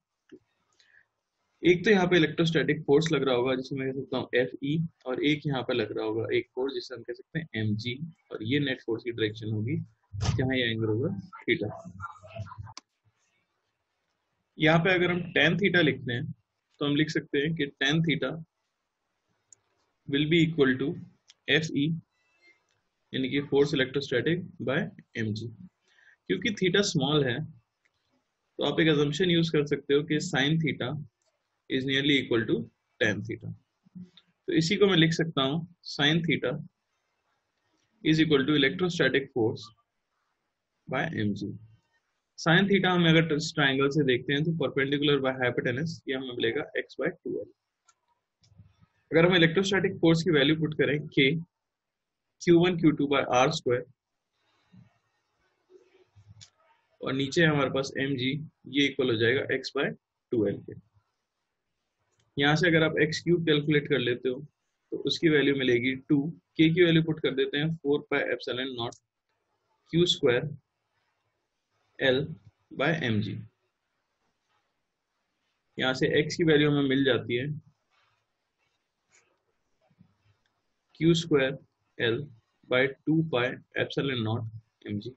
एक तो यहाँ पे इलेक्ट्रोस्टैटिक फोर्स लग रहा होगा जिसे मैं कह सकता हूँ Fe, और एक यहाँ पे लग रहा होगा एक फोर्स जिसे हम कह सकते हैं mg, और ये नेट फोर्स की डायरेक्शन होगी जहाँ ये एंगल होगा थीटा। यहाँ पे अगर हम tan थीटा लिखते हैं तो हम लिख सकते हैं कि tan theta will be equal to Fe यानी कि फोर्स इलेक्ट्रोस्टैटिक बाय mg। क्योंकि थीटा स्मॉल है तो आप एक अजम्पशन यूज कर सकते हो कि sine theta is nearly equal to tan theta. तो इसी को मैं लिख सकता हूँ sine theta is equal to electrostatic force by mg। Sine theta हमें अगर इस ट्राइंगल से देखते हैं तो परपेंडिकुलर बाय हाइपोटेनस ये हमें मिलेगा x/2l। अगर हम इलेक्ट्रोस्टैटिक फोर्स की वैल्यू पुट करें k q1 q2 by R square, और नीचे हमारे पास mg, ये इक्वल हो जाएगा x/2l के। यहाँ से अगर आप x³ कैलकुलेट कर लेते हो तो उसकी वैल्यू मिलेगी 2, k की वैल्यू पुट कर देते हैं 4πε0 q² l/mg। यहाँ से x की वैल्यू हमें मिल जाती है q² l/2πε0 mg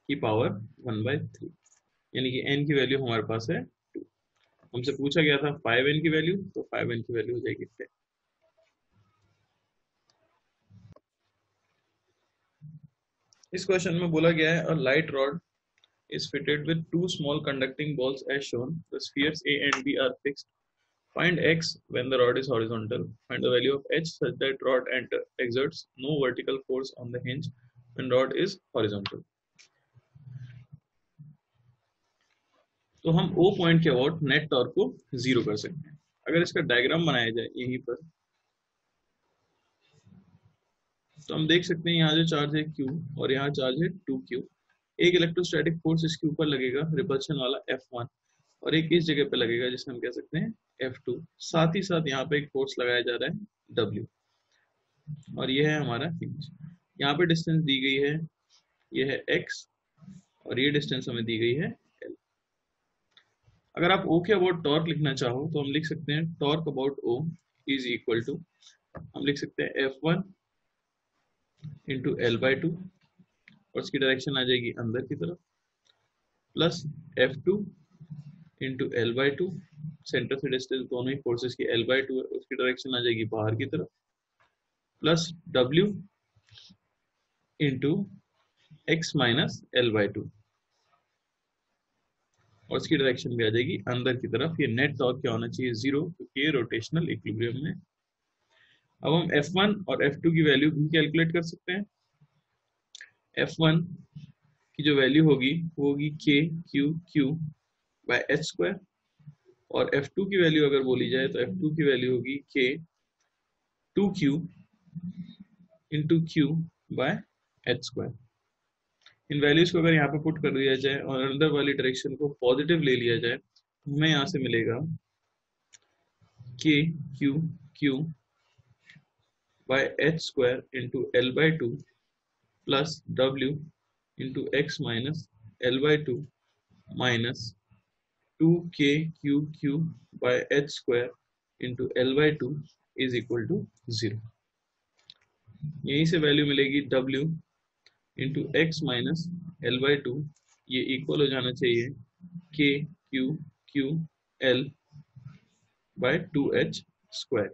की पावर 1/3, यानी कि n की वैल्यू हमारे पास है 2। हमसे पूछा गया था 5n की वैल्यू, तो 5n की वैल्यू हो जाएगी 10। इस क्वेश्चन में बोला गया है a light rod is fitted with two small conducting balls as shown. The spheres A and B are fixed. Find x when the rod is horizontal. Find the value of h such that rod exerts no vertical force on the hinge when rod is horizontal. तो हम O point के about net torque को 0 कर सकते हैं। अगर इसका diagram बनाया जाए यहीं पर, तो हम देख सकते हैं यहाँ जो चार्ज है Q और यहाँ चार्ज है 2Q। एक इलेक्ट्रोस्टैटिक फोर्स इसके ऊपर लगेगा रिपल्शन वाला F1, और एक इस जगह पे लगेगा जिसे हम कह सकते हैं F2। साथ ही साथ यहाँ पे एक फोर्स लगाया जा रहा है W, और ये है हमारा हिंज। यहाँ पे डिस्टेंस दी गई है, ये है x, और ये डिस्टेंस हमें दी गई है L। अगर आप O के अबाउट टॉर्क लिखना चाहो तो हम लिख सकते हैं torque about O is equal to, हम लिख सकते हैं F1 इंटू L/2, और उसकी डायरेक्शन आ जाएगी अंदर की तरफ, plus F2 into L/2, centre से डिस्टेंस दोनों ही फोर्सेस की L/2 है, उसकी डायरेक्शन आ जाएगी बाहर की तरफ, plus W into x minus L/2, और उसकी डायरेक्शन भी आ जाएगी अंदर की तरफ। ये नेट टॉर्क क्या होना चाहिए 0, क्योंकि ये रोटेशनल इक्विलिब्रियम में। अब हम F1 और F2 की वैल्यू भी कैलकुलेट कर सकते हैं। F1 की जो वैल्यू होगी वो होगी k q by h square, और F2 की वैल्यू अगर बोली जाए तो F2 की वैल्यू होगी k 2q into Q by H square. In values को अगर यहाँ पे पुट कर दिया जाए और अंदर वाली डायरेक्शन को पॉजिटिव ले लिया जाए तो हमें यहाँ से मिलेगा k q q by h square into l by 2 plus w into x minus l by 2 minus 2k q q by h square into l by 2 is equal to 0। यहीं से वैल्यू मिलेगी w into x minus L by two, ये equal हो जाना चाहिए के Q Q L bye 2h square.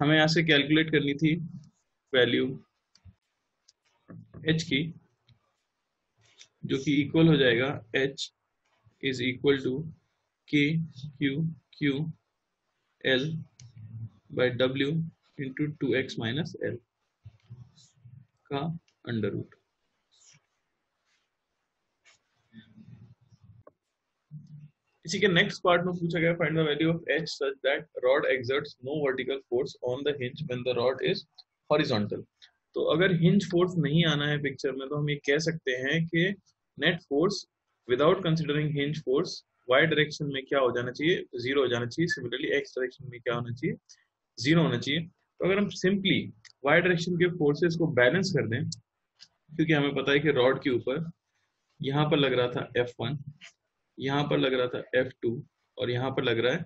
हमें यहाँ से कैलकुलेट करनी थी वैल्यू h की, जो कि इक्वल हो जाएगा h is equal to K Q Q L by w into 2x minus L का अंडर रूट। इसी के नेक्स्ट पार्ट में पूछा गया find the value of h such that rod exerts no vertical force on the hinge when the rod is horizontal. तो अगर hinge force नहीं आना है पिक्चर में तो हम ये कह सकते हैं कि net force without considering hinge force y direction में क्या हो जाना चाहिए, जीरो हो जाना चाहिए। सिमिलरली x डायरेक्शन में क्या होना चाहिए, जीरो होना चाहिए। तो अगर हम सिंपली y डायरेक्शन के फोर्सेस को बैलेंस कर दें, क्योंकि हमें पता है कि रॉड के ऊपर यहाँ पर लग रहा था F1, यहाँ पर लग रहा था F2 और यहाँ पर लग रहा है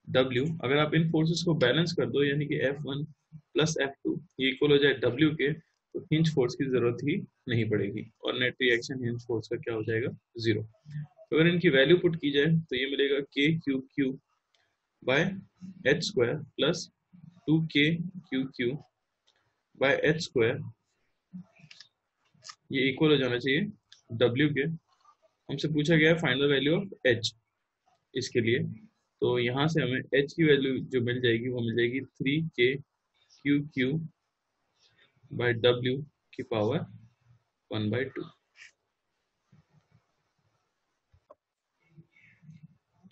W। अगर आप इन फोर्सेस को बैलेंस कर दो यानी कि F1 प्लस F2 ये इक्वल हो जाए W के, तो हिंज फोर्स की जरूरत ही नहीं पड़ेगी और नेट रिएक्शन हिंज फोर्स का क्या हो जाएगा, जीरो। तो अगर इनकी वैल्यू पुट की जाए तो ये मिलेगा के Q Q by H square plus 2k Q Q by H square, ये इक्वल हो जाना चाहिए W के। हमसे पूछा गया find the value of h इसके लिए, तो यहाँ से हमें h की वैल्यू जो मिल जाएगी वो मिल जाएगी 3k Q Q by w की पावर 1/2।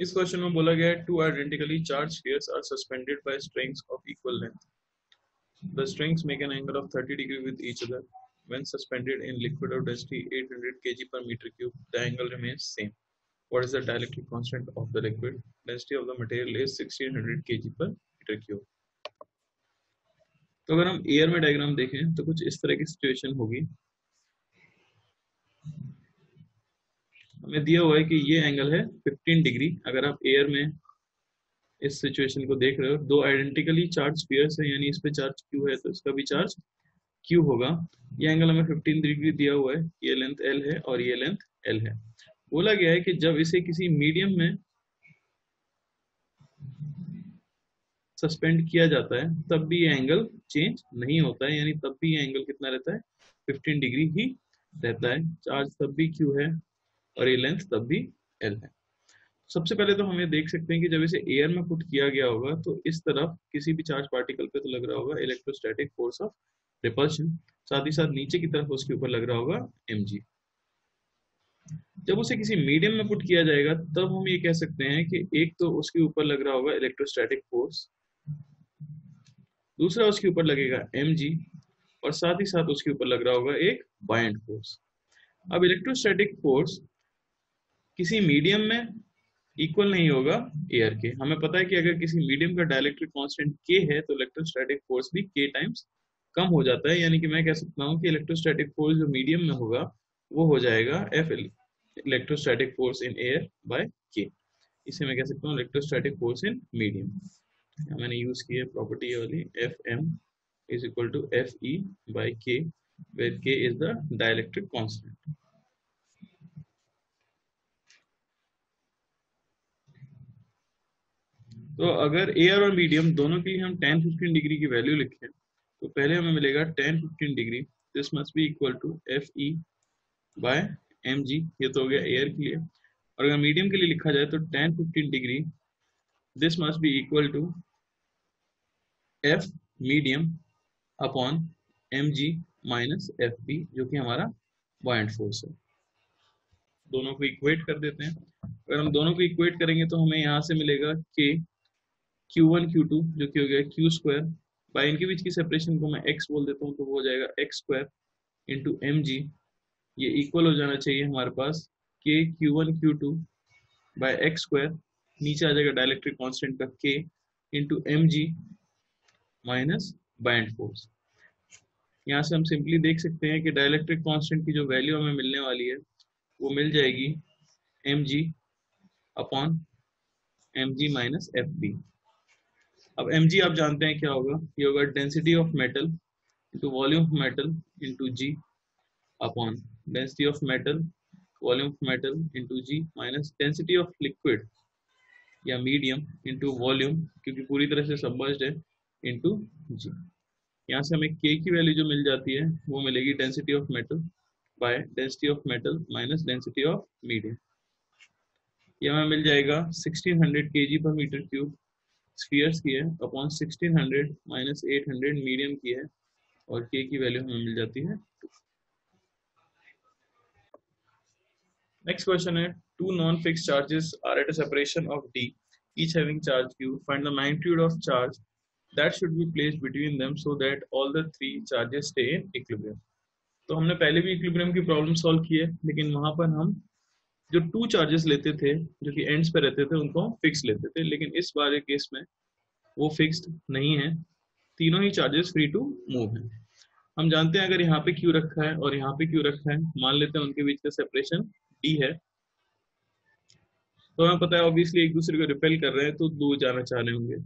इस क्वेश्चन में बोला गया है two identically charge spheres are suspended by strings of equal length. The strings make an angle of 30 degree with each other. When suspended in liquid of density 800 kg per meter cube, the angle remains same. What is the dielectric constant of the liquid? Density of the material is 1600 kg per meter cube. तो अगर हम air में diagram देखें तो कुछ इस तरह की सिचुएशन होगी। हमें दिया हुआ है कि ये एंगल है 15 डिग्री। अगर आप एयर में इस सिचुएशन को देख रहे हो, दो आइडेंटिकली चार्ज स्फीयर्स है, यानी इस पे चार्ज Q है तो इसका भी चार्ज Q होगा। ये एंगल हमें 15 डिग्री दिया हुआ है, ये लेंथ L है और ये लेंथ L है। बोला गया है कि जब इसे किसी मीडियम में सस्पेंड किया जाता है तब भी ये एंगल चेंज नहीं होता है, यानी तब भी ये एंगल कितना रहता है, 15 डिग्री ही रहता है। चार्ज तब भी Q है और ये लेंथ तब भी L है। सबसे पहले तो हम ये देख सकते हैं कि जब इसे एयर में पुट किया गया होगा तो इस तरफ किसी भी चार्ज पार्टिकल पे तो लग रहा होगा इलेक्ट्रोस्टैटिक फोर्स ऑफ रिपल्शन, साथ ही साथ नीचे की तरफ उसके ऊपर लग रहा होगा mg। जब उसे किसी मीडियम में पुट किया जाएगा तब हम ये कह सकते हैं कि एक तो उसके ऊपर लग रहा होगा इलेक्ट्रोस्टैटिक फोर्स, दूसरा उसके ऊपर लगेगा mg और साथ ही साथ उसके ऊपर लग रहा होगा एक बायंट फोर्स। अब इलेक्ट्रोस्टैटिक फोर्स किसी मीडियम में इक्वल नहीं होगा एयर के। हमें पता है कि अगर किसी मीडियम का डाइलेक्ट्रिक कांस्टेंट k है तो इलेक्ट्रोस्टैटिक फोर्स भी k टाइम्स कम हो जाता है, यानी कि मैं कह सकता हूँ कि इलेक्ट्रोस्टैटिक फोर्स जो मीडियम में होगा वो हो जाएगा F electrostatic force in air by k। इसे मैं कह सकता हूँ इलेक्ट्रोस्टैटिक फोर्स इन मीडियम। मैंने यूज की है प्रॉपर्टी वाली Fm is equal to Fe by k where k is the dielectric constant. तो अगर एयर और मीडियम दोनों के लिए हम tan 15 डिग्री की वैल्यू लिखें तो पहले हमें मिलेगा tan 15 degree, this must be equal to Fe by mg, ये तो हो गया एयर के लिए। और अगर मीडियम के लिए लिखा जाए तो tan 15 degree this must be equal to F medium upon mg minus Fp, जो कि हमारा बॉयंट फोर्स है। दोनों को इक्वेट कर देते हैं। अगर हम दोनों को इक्वेट करेंगे तो हमें यहाँ से मिलेगा k Q1 Q2 जो कि हो गया Q स्क्वायर बाय इनके बीच की सेपरेशन को मैं x बोल देता हूँ, तो वो हो जाएगा x square into M G, ये इक्वल हो जाना चाहिए हमारे पास k q1 q2 बाय एक्स स्क्वायर, नीचे आ जाएगा डाइलेक्ट्रिक कांस्टेंट का k into M G minus buoyant force. यहाँ से हम सिंपली देख सकते हैं कि डाइलेक्ट्रिक कांस्टेंट की जो वैल्यू हमें मिलने वाली है वो मिल जाएगी M G upon M G minus F B. अब एम जी आप जानते हैं क्या होगा, ये होगा density of metal into volume of metal into G upon density of metal volume of metal into G minus density of liquid या medium into volume, क्योंकि पूरी तरह से सबमर्ज्ड है, इंटू जी। यहाँ से हमें k की वैल्यू जो मिल जाती है वो मिलेगी density of metal by density of metal minus density of medium. ये हमें मिल जाएगा 1600 kg पर मीटर क्यूब स्फीयर्स की है अपॉन 1600 माइनस 800 मीडियम की है, और k की वैल्यू हमें मिल जाती है 2। नेक्स्ट क्वेश्चन है, two non-fixed charges are at a separation of d, each having charge q. Find the magnitude of charge that should be placed between them so that all the three charges stay in equilibrium. तो हमने पहले भी equilibrium की problem solve की है, लेकिन वहां पर हम जो टू चार्जेस लेते थे जो कि एंड्स पे रहते थे उनको हम फिक्स लेते थे, लेकिन इस बार केस में वो फिक्स्ड नहीं है, तीनों ही चार्जेस फ्री टू मूव हैं। हम जानते हैं अगर यहाँ पे क्यू रखा है और यहाँ पे क्यू रखा है, मान लेते हैं उनके बीच का सेपरेशन डी है, तो हमें पता है ऑब्वियसली एक दूसरे को रिपेल कर रहे हैं तो दूर जाना चाह रहे होंगे।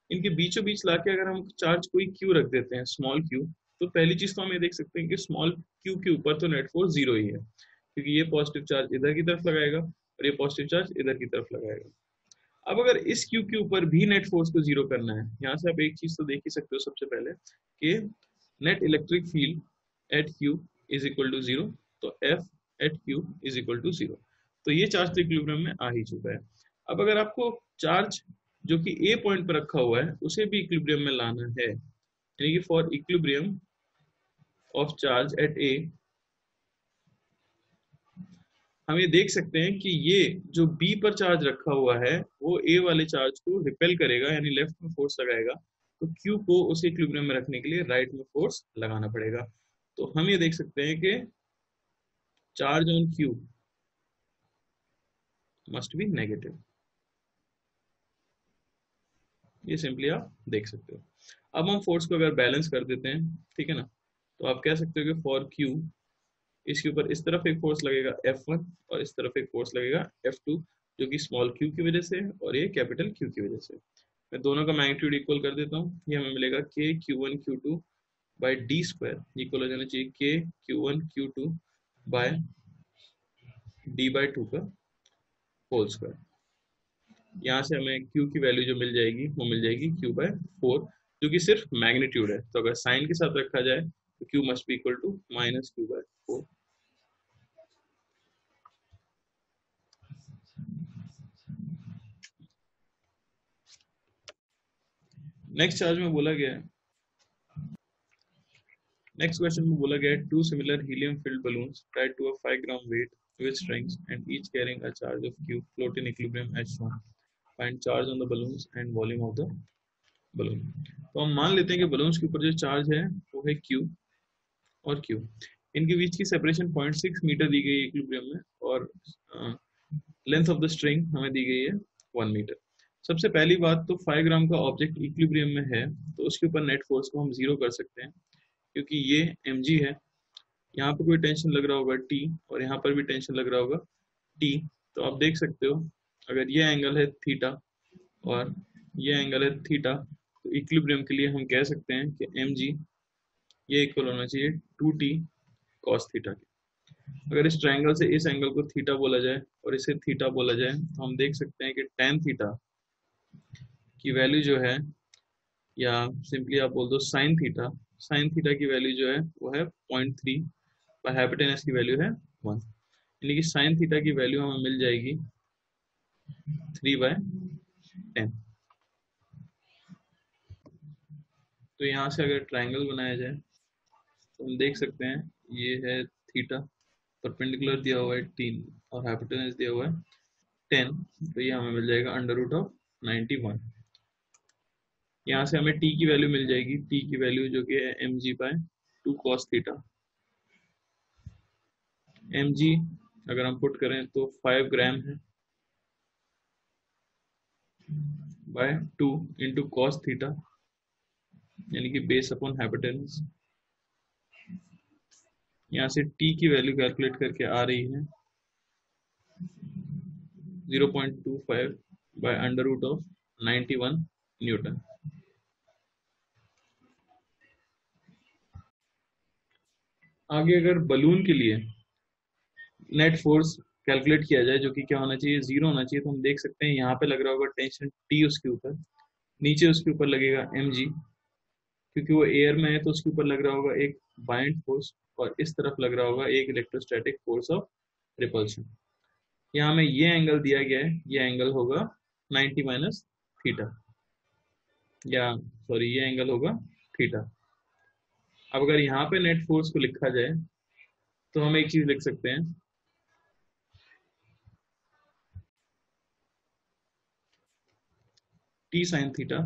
इनके बीचों बीच लाके अगर हम चार्ज कोई क्यू रख देते हैं, स्मॉल क्यू, तो पहली चीज तो हम ये देख सकते हैं कि स्मॉल क्यू के ऊपर तो नेट फोर्स जीरो ही है, क्योंकि ये पॉजिटिव चार्ज इधर की तरफ लगाएगा और ये पॉजिटिव चार्ज इधर की तरफ लगाएगा। अब अगर इस क्यू के ऊपर भी नेट फोर्स को जीरो करना है, यहाँ से आप एक चीज तो देख ही सकते हो सबसे पहले कि net electric field at Q is equal to zero, तो F at Q is equal to zero, तो ये चार्ज तो इक्विलिब्रियम में आ ही चुका है। अब अगर आपको चार्ज जो कि ए पॉइंट पर रखा हुआ है उसे भी इक्विलिब्रियम में लाना है, यानी कि for equilibrium of charge at A, हम ये देख सकते हैं कि ये जो बी पर चार्ज रखा हुआ है वो ए वाले चार्ज को रिपेल करेगा, यानी लेफ्ट में फोर्स लगाएगा, तो क्यू को उसे इक्विलिब्रियम में रखने के लिए राइट में फोर्स लगाना पड़ेगा। तो हम ये देख सकते हैं कि charge on Q must be negative, ये सिंपली आप देख सकते हो। अब हम फोर्स को अगर बैलेंस कर देते हैं, ठीक है ना, तो आप कह सकते हो कि फॉर क्यू इसके ऊपर इस तरफ एक फोर्स लगेगा F1 और इस तरफ एक फोर्स लगेगा F2, जो कि स्मॉल क्यू की वजह से और ये कैपिटल क्यू की वजह से। मैं दोनों का मैग्नीट्यूड इक्वल कर देता हूँ, ये हमें मिलेगा k q1 q2 by D square equal हो जाना चाहिए k q1 q2 by D by two का होल स्क्वायर। यहाँ से हमें q की वैल्यू जो मिल जाएगी वो मिल जाएगी q बाय 4, जो कि सिर्फ मैग्नीट्यूड है, तो अगर साइन के साथ रखा जाए तो q must be equal to minus q by 4। Next charge में बोला गया है, नेक्स्ट क्वेश्चन में बोला गया है, two similar helium filled balloons tied to a 5 gram weight with strings and each carrying a charge of q float in equilibrium as shown. Find charge on the balloons and volume of the balloon. तो हम मान लेते हैं कि balloons के ऊपर जो charge है वो है q और q, इनके बीच की सेपरेशन 0.6 मीटर दी गई है इक्विलिब्रियम में, और लेंथ ऑफ द स्ट्रिंग हमें दी गई है 1 मीटर। सबसे पहली बात तो 5 ग्राम का ऑब्जेक्ट इक्विलिब्रियम में है तो उसके ऊपर नेट फोर्स को हम जीरो कर सकते हैं, क्योंकि ये mg है, यहाँ पर कोई टेंशन लग रहा होगा t और यहाँ पर भी टेंशन लग रहा होगा t, तो आप देख सकते हो अगर ये एंगल है थीटा और ये एंगल है थीटा, तो इक्विलिब्रियम के लिए हम कह सकते हैं कि mg ये इक्वल होना चाहिए 2t cos थीटा के। अगर इस ट्रायंगल से इस एंगल को थीटा बोला जाए और इसे थीटा बोला जाए, तो हम देख सकते हैं कि tan थीटा की वैल्यू जो है, या सिंपली आप बोल दो साइन थीटा की वैल्यू जो है वो है 0.3 और हाइपोटेनस की वैल्यू है 1, यानी कि साइन थीटा की वैल्यू हमें मिल जाएगी 3/10। तो यहाँ से अगर ट्रायंगल बनाया जाए तो हम देख सकते हैं ये है थीटा, परपेंडिकुलर दिया हुआ है 3 और हाइपोटेनस दिया हुआ है 10, तो ये हमें मिल जाएगा अंडर रूट ऑफ 91। यहाँ से हमें टी की वैल्यू मिल जाएगी, टी की वैल्यू जो कि है mg/2 cos थीटा। mg अगर हम पुट करें तो 5 ग्राम है बाय 2 इंटू कॉस थीटा, यानी कि बेस अपॉन हाइपोटेनस। यहाँ से t की वैल्यू कैलकुलेट करके आ रही है 0.25 by under root of 91 newton. आगे अगर बलून के लिए नेट फोर्स कैलकुलेट किया जाए, जो कि क्या होना चाहिए, 0 होना चाहिए, तो हम देख सकते हैं यहाँ पे लग रहा होगा टेंशन T उसके ऊपर, नीचे उसके ऊपर लगेगा mg, क्योंकि वो एयर में है तो उसके ऊपर लग रहा होगा एक बाइंड फोर्स, और इस तरफ लग रहा होगा एक इलेक्ट्रोस्टैटिक फोर्स ऑफ रिपल्शन। यहाँ हमें ये एंगल दिया गया है, ये एंगल होगा 90 माइनस थीटा, या सॉरी ये एंगल होगा थीटा। अब अगर यहाँ पे नेट फोर्स को लिखा जाए तो हम एक चीज लिख सकते हैं, टी साइन थीटा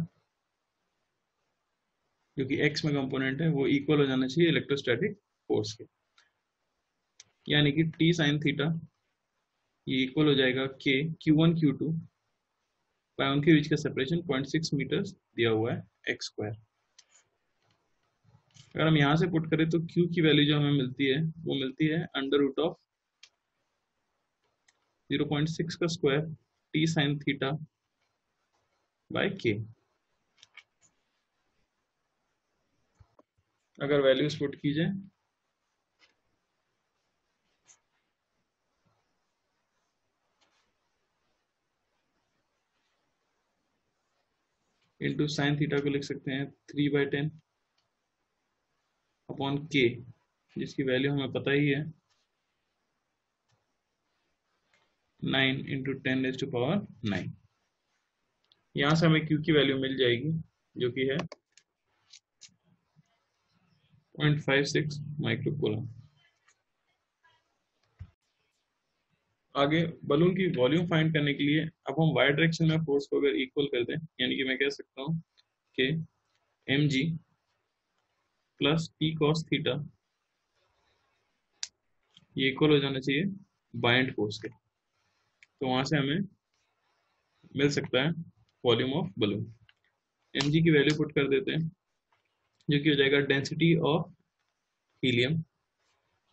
जो कि x में कंपोनेंट है, वो इक्वल हो जाना चाहिए इलेक्ट्रोस्टैटिक फोर्स के, यानी कि टी साइन थीटा ये इक्वल हो जाएगा k q1 q2 बाय उनके बीच का सेपरेशन 0.6 मीटर दिया हुआ है x स्क्वायर। अगर हम यहाँ से पुट करें तो q की वैल्यू जो हमें मिलती है वो मिलती है अंडर रूट ऑफ 0.6 का square T sine theta by k। अगर वैल्यूज पुट की जाए इंटू साइन थीटा को लिख सकते हैं 3/10 अपॉन k, जिसकी वैल्यू हमें पता ही है 9 इंटू 10⁻⁹। यहाँ से हमें q की वैल्यू मिल जाएगी जो कि है 0.56 माइक्रोकूलम। आगे बलून की वॉल्यूम फाइंड करने के लिए अब हम वाई डायरेक्शन में फोर्स को अगर इक्वल कर दें, यानी कि मैं कह सकता हूँ कि mg plus T cos theta ये इक्वल हो जाना चाहिए बाइंड फोर्स के, तो वहां से हमें मिल सकता है वॉल्यूम ऑफ बलून। mg की वैल्यू पुट कर देते हैं जो कि हो जाएगा density of helium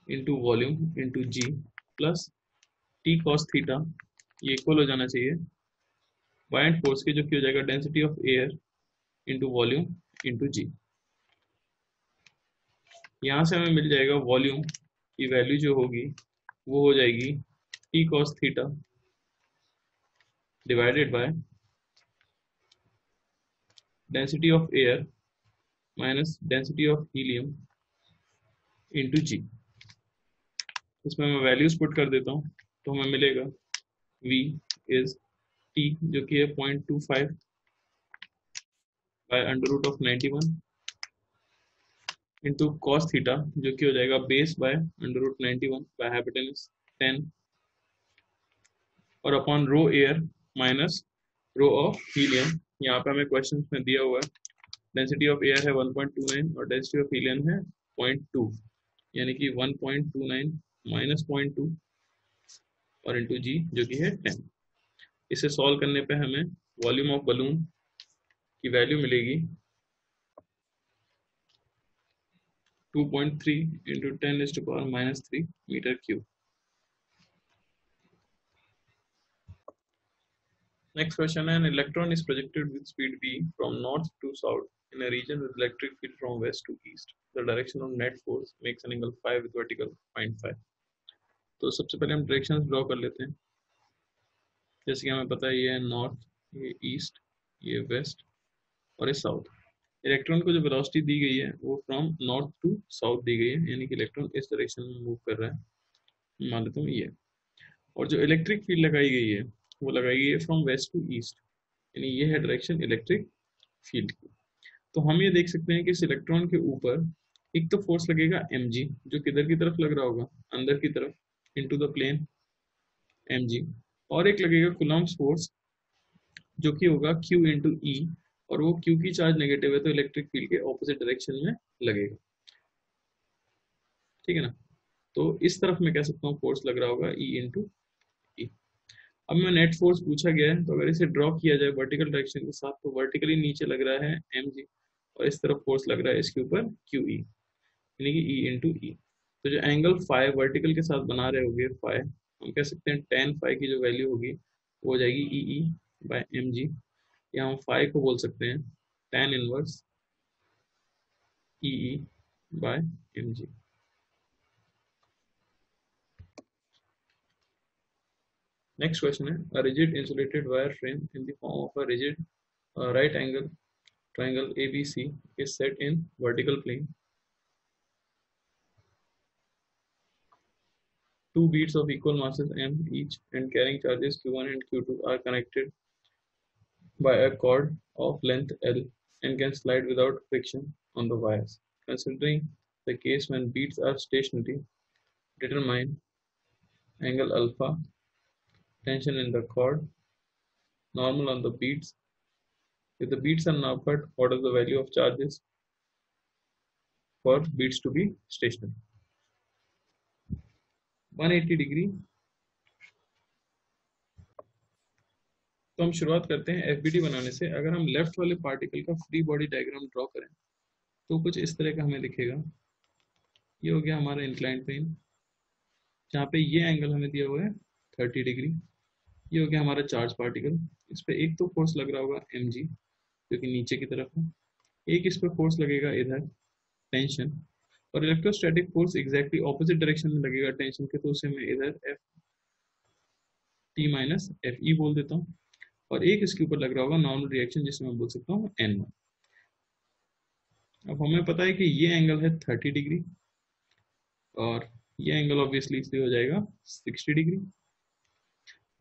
into volume into G plus T cos theta, ये इक्वल हो जाना चाहिए बाइंड फोर्स के, जो कि हो जाएगा density of air into volume into g. यहाँ से हमें मिल जाएगा वॉल्यूम की वैल्यू जो होगी वो हो जाएगी T cos theta divided by density of air minus density of helium into g. इसमें मैं वैल्यूज पुट कर देता हूँ तो हमें मिलेगा v इज t जो कि है 0.25 by under root of 91 into cos theta जो कि हो जाएगा base by under root 91 by hypotenuse 10 और upon rho air minus rho of helium. यहाँ पे हमें क्वेश्चन में दिया हुआ है डेंसिटी ऑफ एयर है 1.29 और डेंसिटी ऑफ हीलियम है 0.2, यानी कि 1.29 माइनस 0.2 और इंटू जी जो कि है 10। इसे सॉल्व करने पे हमें वॉल्यूम ऑफ बलून की वैल्यू मिलेगी 2.3 इंटू 10⁻³ metre cube. Next question, an electron is projected with speed v from north to south in a region with electric field from west to east. The direction of net force makes an angle phi with vertical. Find phi. तो सबसे पहले हम directions draw कर लेते हैं। जैसे कि हमें पता है ये है नॉर्थ, ये ईस्ट, ये वेस्ट और ये साउथ। इलेक्ट्रॉन को जो वेलोसिटी दी गई है वो फ्रॉम नॉर्थ टू साउथ दी गई है, यानी कि इलेक्ट्रॉन इस डायरेक्शन में मूव कर रहा है, मान लेता हूँ ये। और जो इलेक्ट्रिक फील्ड लगाई गई है वो लगाई गई है फ्रॉम वेस्ट टू ईस्ट, यानी ये है डायरेक्शन इलेक्ट्रिक फील्ड की। तो हम ये देख सकते हैं कि इस इलेक्ट्रॉन के ऊपर एक तो फोर्स लगेगा mg जो किधर की तरफ लग रहा होगा, अंदर की तरफ, इनटू द प्लेन mg, और एक लगेगा कूलम्ब्स फोर्स जो कि होगा q इंटू ई और वो क्योंकि चार्ज नेगेटिव है तो इलेक्ट्रिक फील्ड के ऑपोजिट डायरेक्शन में लगेगा, ठीक है ना। तो इस तरफ मैं कह सकता हूँ फोर्स लग रहा होगा E इंटू ई। अब मैं नेट फोर्स पूछा गया है, तो अगर इसे ड्रॉ किया जाए वर्टिकल डायरेक्शन के साथ, तो वर्टिकली नीचे लग रहा है mg, और इस तरफ फोर्स लग रहा है इसके ऊपर QE, यानी कि E इंटू ई। तो जो एंगल फाई वर्टिकल के साथ बना रहे होंगे फाई, हम कह सकते हैं टेन फाई की जो वैल्यू होगी वो हो जाएगी ई बाय एम जी, या हम फाई को बोल सकते हैं tan inverse E by M G. Next question है, a rigid insulated wire frame in the form of a rigid right angle triangle ABC is set in vertical plane. Two beads of equal masses M each and carrying charges Q1 and Q2 are connected by a cord of length L and can slide without friction on the wires. Considering the case when beads are stationary, determine angle alpha, tension in the cord, normal on the beads. If the beads are now cut, what is the value of charges for beads to be stationary? 180 degree. तो हम शुरुआत करते हैं FBD बनाने से। अगर हम left वाले पार्टिकल का फ्री बॉडी डायग्राम ड्रॉ करें तो कुछ इस तरह का हमें दिखेगा। ये हो गया हमारा इंक्लाइंड प्लेन, जहाँ पे ये एंगल हमें दिया हुआ है 30 डिग्री। ये हो गया हमारा चार्ज पार्टिकल, इस पे एक तो फोर्स लग रहा होगा एम जी, जो कि नीचे की तरफ है। एक इस पर फोर्स लगेगा इधर टेंशन, और electrostatic force exactly opposite direction में लगेगा टेंशन के, तो उसे मैं इधर एफ टी माइनस एफ ई बोल देता हूँ। और एक इसके ऊपर लग रहा होगा नॉर्मल रिएक्शन, जिसे मैं बोल सकता हूँ एन वन। अब हमें पता है कि ये एंगल है 30 डिग्री और ये एंगल ऑब्वियसली इसलिए हो जाएगा 60 डिग्री।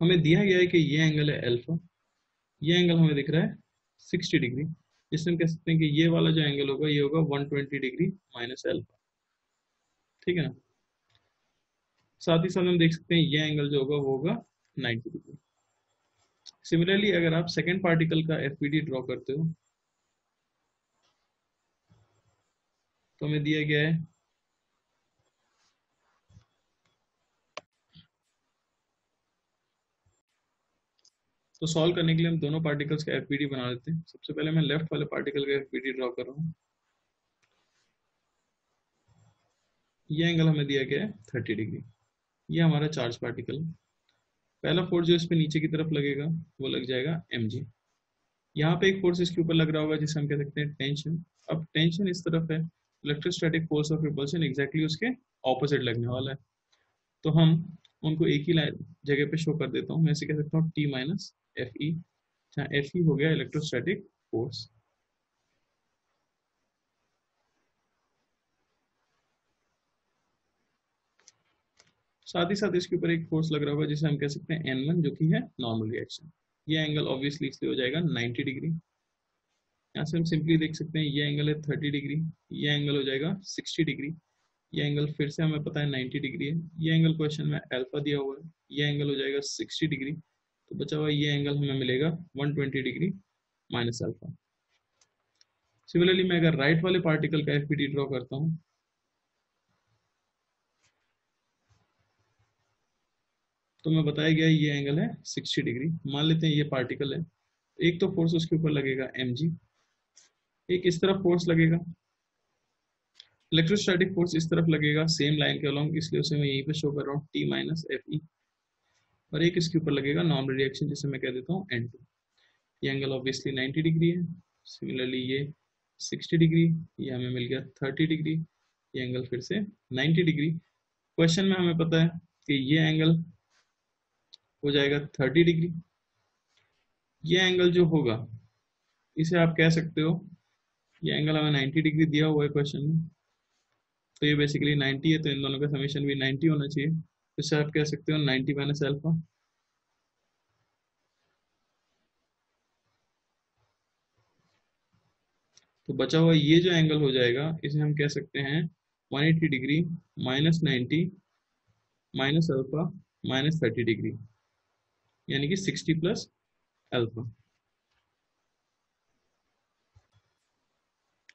हमें दिया गया है कि ये एंगल है अल्फा, ये एंगल हमें दिख रहा है 60 डिग्री, जिससे हम कह सकते हैं कि ये वाला जो एंगल होगा ये होगा 120 डिग्री माइनस अल्फा, ठीक है ना। साथ ही साथ हम देख सकते हैं ये एंगल जो होगा वो होगा 90 डिग्री। सिमिलरली अगर आप सेकेंड पार्टिकल का एफबीडी ड्रॉ करते हो तो हमें दिया गया है तो सॉल्व करने के लिए हम दोनों पार्टिकल्स का एफबीडी बना लेते हैं। सबसे पहले मैं लेफ्ट वाले पार्टिकल का एफबीडी ड्रॉ कर रहा हूँ। ये एंगल हमें दिया गया है 30 डिग्री। ये हमारा चार्ज पार्टिकल है। पहला फोर्स जो इस पे नीचे की तरफ लगेगा वो लग जाएगा एम जी। यहाँ पे एक फोर्स इसके ऊपर लग रहा होगा जिसे हम कह सकते हैं टेंशन। अब टेंशन इस तरफ है, electrostatic force of repulsion exactly उसके ऑपोजिट लगने वाला है। तो हम उनको एक ही जगह पे शो कर देता हूँ। मैं इसे कह सकता हूँ टी माइनस एफ ई, जहाँ एफ ई हो गया इलेक्ट्रोस्टैटिक फोर्स। साथ ही साथ इसके ऊपर एक फोर्स लग रहा होगा जिसे हम कह सकते हैं एन वन, जो कि है नॉर्मल रिएक्शन। ये एंगल ऑब्वियसली इसलिए हो जाएगा 90 डिग्री। यहाँ से हम सिंपली देख सकते हैं ये एंगल है 30 डिग्री, ये एंगल हो जाएगा 60 डिग्री। ये एंगल फिर से हमें पता है 90 डिग्री है। ये एंगल क्वेश्चन में अल्फा दिया हुआ है, ये एंगल हो जाएगा 60 डिग्री। तो बचा हुआ ये एंगल हमें मिलेगा 120 डिग्री माइनस अल्फा। सिमिलरली मैं अगर राइट वाले पार्टिकल का एफबीडी ड्रॉ करता हूँ तो मैं बताया गया ये एंगल है 60 डिग्री। मान लेते हैं ये पार्टिकल है, एक तो फोर्स उसके ऊपर लगेगा mg, एक इस तरफ फोर्स लगेगा, इलेक्ट्रोस्टैटिक फोर्स इस तरफ लगेगा सेम लाइन के अलोंग, इसलिए उसे मैं यहीं पे शो कर रहा हूँ टी माइनस एफ ई। और एक इसके ऊपर लगेगा नॉर्मल रिएक्शन जिसे मैं कह देता हूँ एन टू। ये एंगल ऑब्वियसली 90 डिग्री है। सिमिलरली ये 60 डिग्री, ये हमें मिल गया 30 डिग्री, ये एंगल फिर से 90 डिग्री। क्वेश्चन में हमें पता है कि ये एंगल हो जाएगा 30 डिग्री। ये एंगल जो होगा इसे आप कह सकते हो, ये एंगल हमें 90 डिग्री दिया हुआ है क्वेश्चन में, तो ये बेसिकली 90 है, तो इन दोनों का समेशन भी 90 होना चाहिए। तो इसे आप कह सकते हो 90 माइनस अल्फा। तो बचा हुआ ये जो एंगल हो जाएगा इसे हम कह सकते हैं 180 degree minus 90 minus alpha minus 30 degree, यानी कि 60 प्लस अल्फा।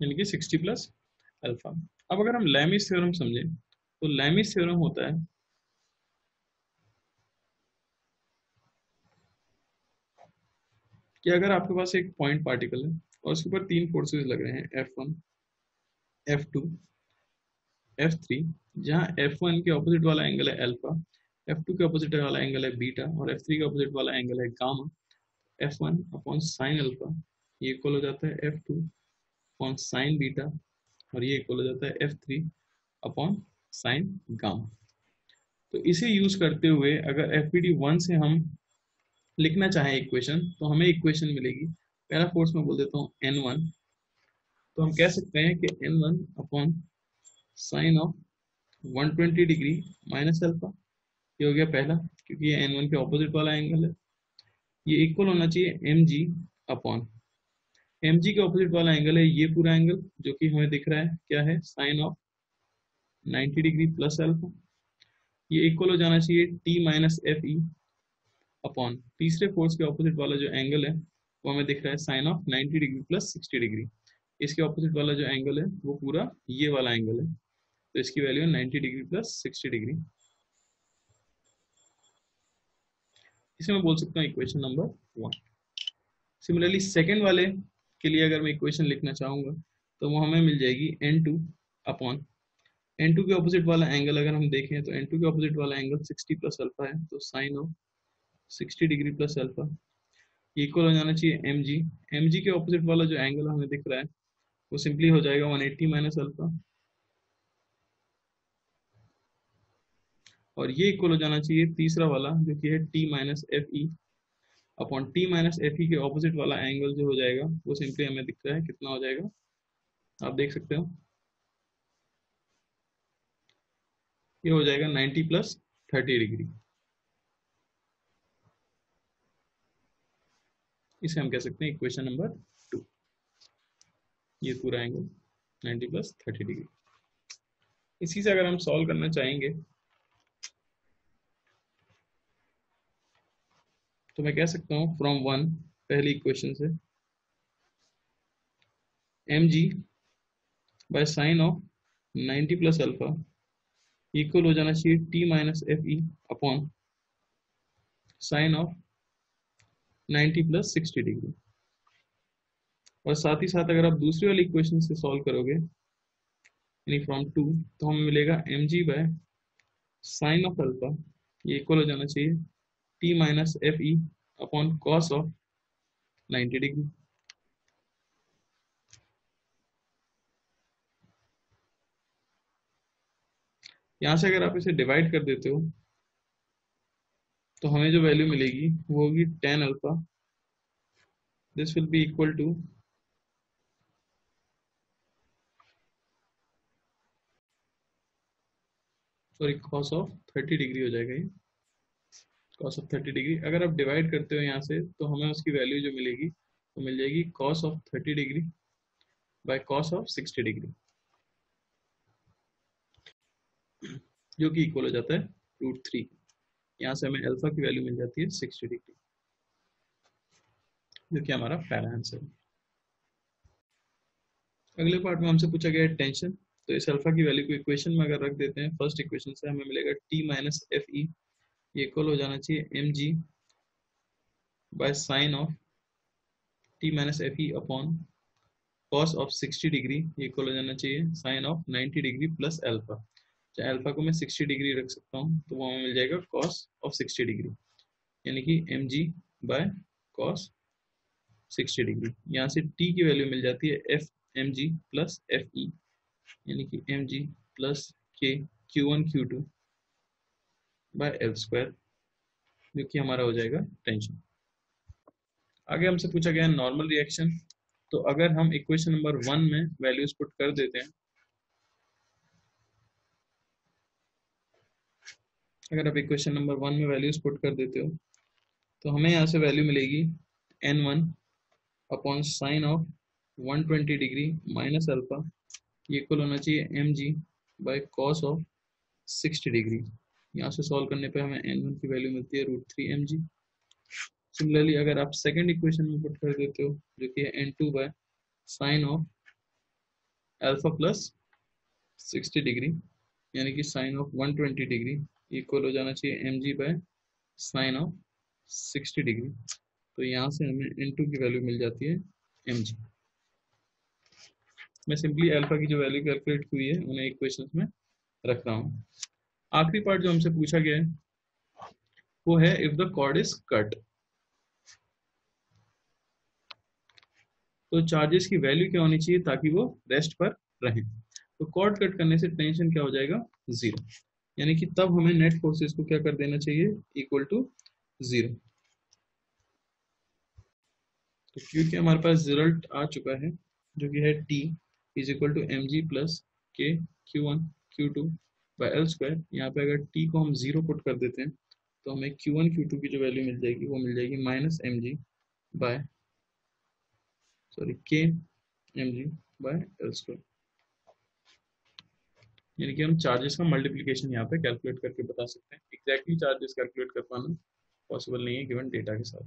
यानी कि 60 प्लस अल्फा। अब अगर हम लैमिस थ्योरम समझें तो लैमिस थ्योरम होता है कि अगर आपके पास एक पॉइंट पार्टिकल है और उसके ऊपर तीन फोर्सेस लग रहे हैं, F1, F2, F3, जहाँ F1 के ऑपोजिट वाला एंगल है अल्फा, F2 के ऑपोजिट वाला एंगल है बीटा और F3 के ऑपोजिट वाला एंगल है gamma. F1 upon sine alpha ये इक्वल हो जाता है F2 अपॉन साइन बीटा और ये इक्वल हो जाता है F3 अपॉन साइन गामा। तो इसे यूज करते हुए अगर FPD 1 से हम लिखना चाहें इक्वेशन तो हमें इक्वेशन मिलेगी, पहला फोर्स में बोल देता हूँ N1, तो हम कह सकते हैं कि N1 upon sine of 120 degree minus alpha, ये हो गया पहला, क्योंकि ये N1 के ऑपोजिट वाला एंगल है। ये इक्वल होना चाहिए mg अपॉन mg के ऑपोजिट वाला एंगल है ये पूरा एंगल जो कि हमें दिख रहा है क्या है, sine of 90 degree plus alpha. ये इक्वल हो जाना चाहिए t minus F E upon तीसरे फोर्स के ऑपोजिट वाला जो एंगल है वो हमें दिख रहा है sine of 90 degree plus 60 degree. इसके ऑपोजिट वाला जो एंगल है वो पूरा ये वाला एंगल है, तो इसकी वैल्यू है 90 डिग्री प्लस 60 डिग्री। इसे मैं बोल सकता हूँ इक्वेशन नंबर 1। सिमिलरली सेकेंड वाले के लिए अगर मैं इक्वेशन लिखना चाहूँगा तो वो हमें मिल जाएगी N2 अपॉन N2 के ऑपोजिट वाला एंगल अगर हम देखें तो N2 के ऑपोजिट वाला एंगल 60 प्लस अल्फा है, तो sine of 60 degree plus alpha equal हो जाना चाहिए mg। mg के ऑपोजिट वाला जो एंगल हमें दिख रहा है वो सिंपली हो जाएगा 180 माइनस अल्फा और ये इक्वल हो जाना चाहिए तीसरा वाला जो कि है t minus F E upon t minus F ई के ऑपोजिट वाला एंगल जो हो जाएगा वो सिंपली हमें दिख रहा है कितना हो जाएगा, आप देख सकते हो ये हो जाएगा 90 प्लस 30 डिग्री। इसे हम कह सकते हैं इक्वेशन नंबर 2, ये पूरा एंगल 90 प्लस 30 डिग्री। इसी से अगर हम सॉल्व करना चाहेंगे तो मैं कह सकता हूँ फ्रॉम 1 पहली इक्वेशन से mg by sine of 90 plus alpha equal हो जाना चाहिए t minus F E upon sine of 90 plus 60 degree. और साथ ही साथ अगर आप दूसरी वाली इक्वेशन से सॉल्व करोगे यानी फ्रॉम 2 तो हमें मिलेगा mg by sine of alpha ये इक्वल हो जाना चाहिए t minus F E upon cos of 90 degree. यहाँ से अगर आप इसे डिवाइड कर देते हो तो हमें जो वैल्यू मिलेगी वो होगी tan alpha, this will be equal to sorry cos of 30 degree हो जाएगा ये, कॉस ऑफ 30 डिग्री। अगर आप डिवाइड करते हो यहाँ से तो हमें उसकी वैल्यू जो मिलेगी वो मिल जाएगी cos of 30 degree by cos of 60 degree जो कि इक्वल हो जाता है √3। यहाँ से हमें अल्फा की वैल्यू मिल जाती है 60 डिग्री जो कि हमारा पहला आंसर है। अगले पार्ट में हमसे पूछा गया है टेंशन, तो इस अल्फा की वैल्यू को इक्वेशन में अगर रख देते हैं फर्स्ट इक्वेशन से हमें मिलेगा t माइनस एफ ई ये इक्वल हो जाना चाहिए mg by sine of t minus F E upon cos of 60 degree ये इक्वल हो जाना चाहिए sine of 90 degree plus alpha. चाहे अल्फा को मैं 60 डिग्री रख सकता हूँ तो वो हमें मिल जाएगा कॉस ऑफ 60 डिग्री यानी कि mg बाय कॉस 60 डिग्री। यहाँ से t की वैल्यू मिल जाती है F mg plus F E यानी कि mg plus k q1 q2 bye L square जो कि हमारा हो जाएगा टेंशन। आगे हमसे पूछा गया है नॉर्मल रिएक्शन, तो अगर हम इक्वेशन नंबर 1 में वैल्यूज पुट कर देते हैं, अगर आप इक्वेशन नंबर 1 में वैल्यूज पुट कर देते हो तो हमें यहाँ से वैल्यू मिलेगी n1 upon sine of 120 degree minus alpha ये इक्वल होना चाहिए mg by cos of 60 degree. यहाँ से सॉल्व करने पे हमें n1 की वैल्यू मिलती है √3 mg। सिमिलरली अगर आप सेकेंड इक्वेशन में पुट कर देते हो जो कि है n2 bye sine of alpha plus 60 degree यानी कि साइन ऑफ 120 डिग्री इक्वल हो जाना चाहिए mg by sine of 60 degree. तो यहाँ से हमें n2 की वैल्यू मिल जाती है mg। मैं सिंपली अल्फा की जो वैल्यू कैलकुलेट हुई है उन्हें इक्वेशंस में रख रहा हूँ। आखिरी पार्ट जो हमसे पूछा गया है वो है if the cord is cut, तो चार्जेस की वैल्यू क्या होनी चाहिए ताकि वो रेस्ट पर रहे। तो कॉर्ड कट करने से टेंशन क्या हो जाएगा, जीरो, यानी कि तब हमें नेट फोर्सेस को क्या कर देना चाहिए, इक्वल टू जीरो। तो क्योंकि हमारे पास रिजल्ट आ चुका है जो कि है T is equal to M G plus K Q1 Q2 bye L square. यहाँ पे अगर T को हम जीरो पुट कर देते हैं तो हमें Q1 Q2 की जो वैल्यू मिल जाएगी वो मिल जाएगी minus M G by K M G by L square. यानी कि हम चार्जेस का मल्टीप्लिकेशन यहाँ पे कैलकुलेट करके बता सकते हैं। एग्जैक्टली चार्जेस कैलकुलेट कर पाना पॉसिबल नहीं है गिवन डेटा के साथ।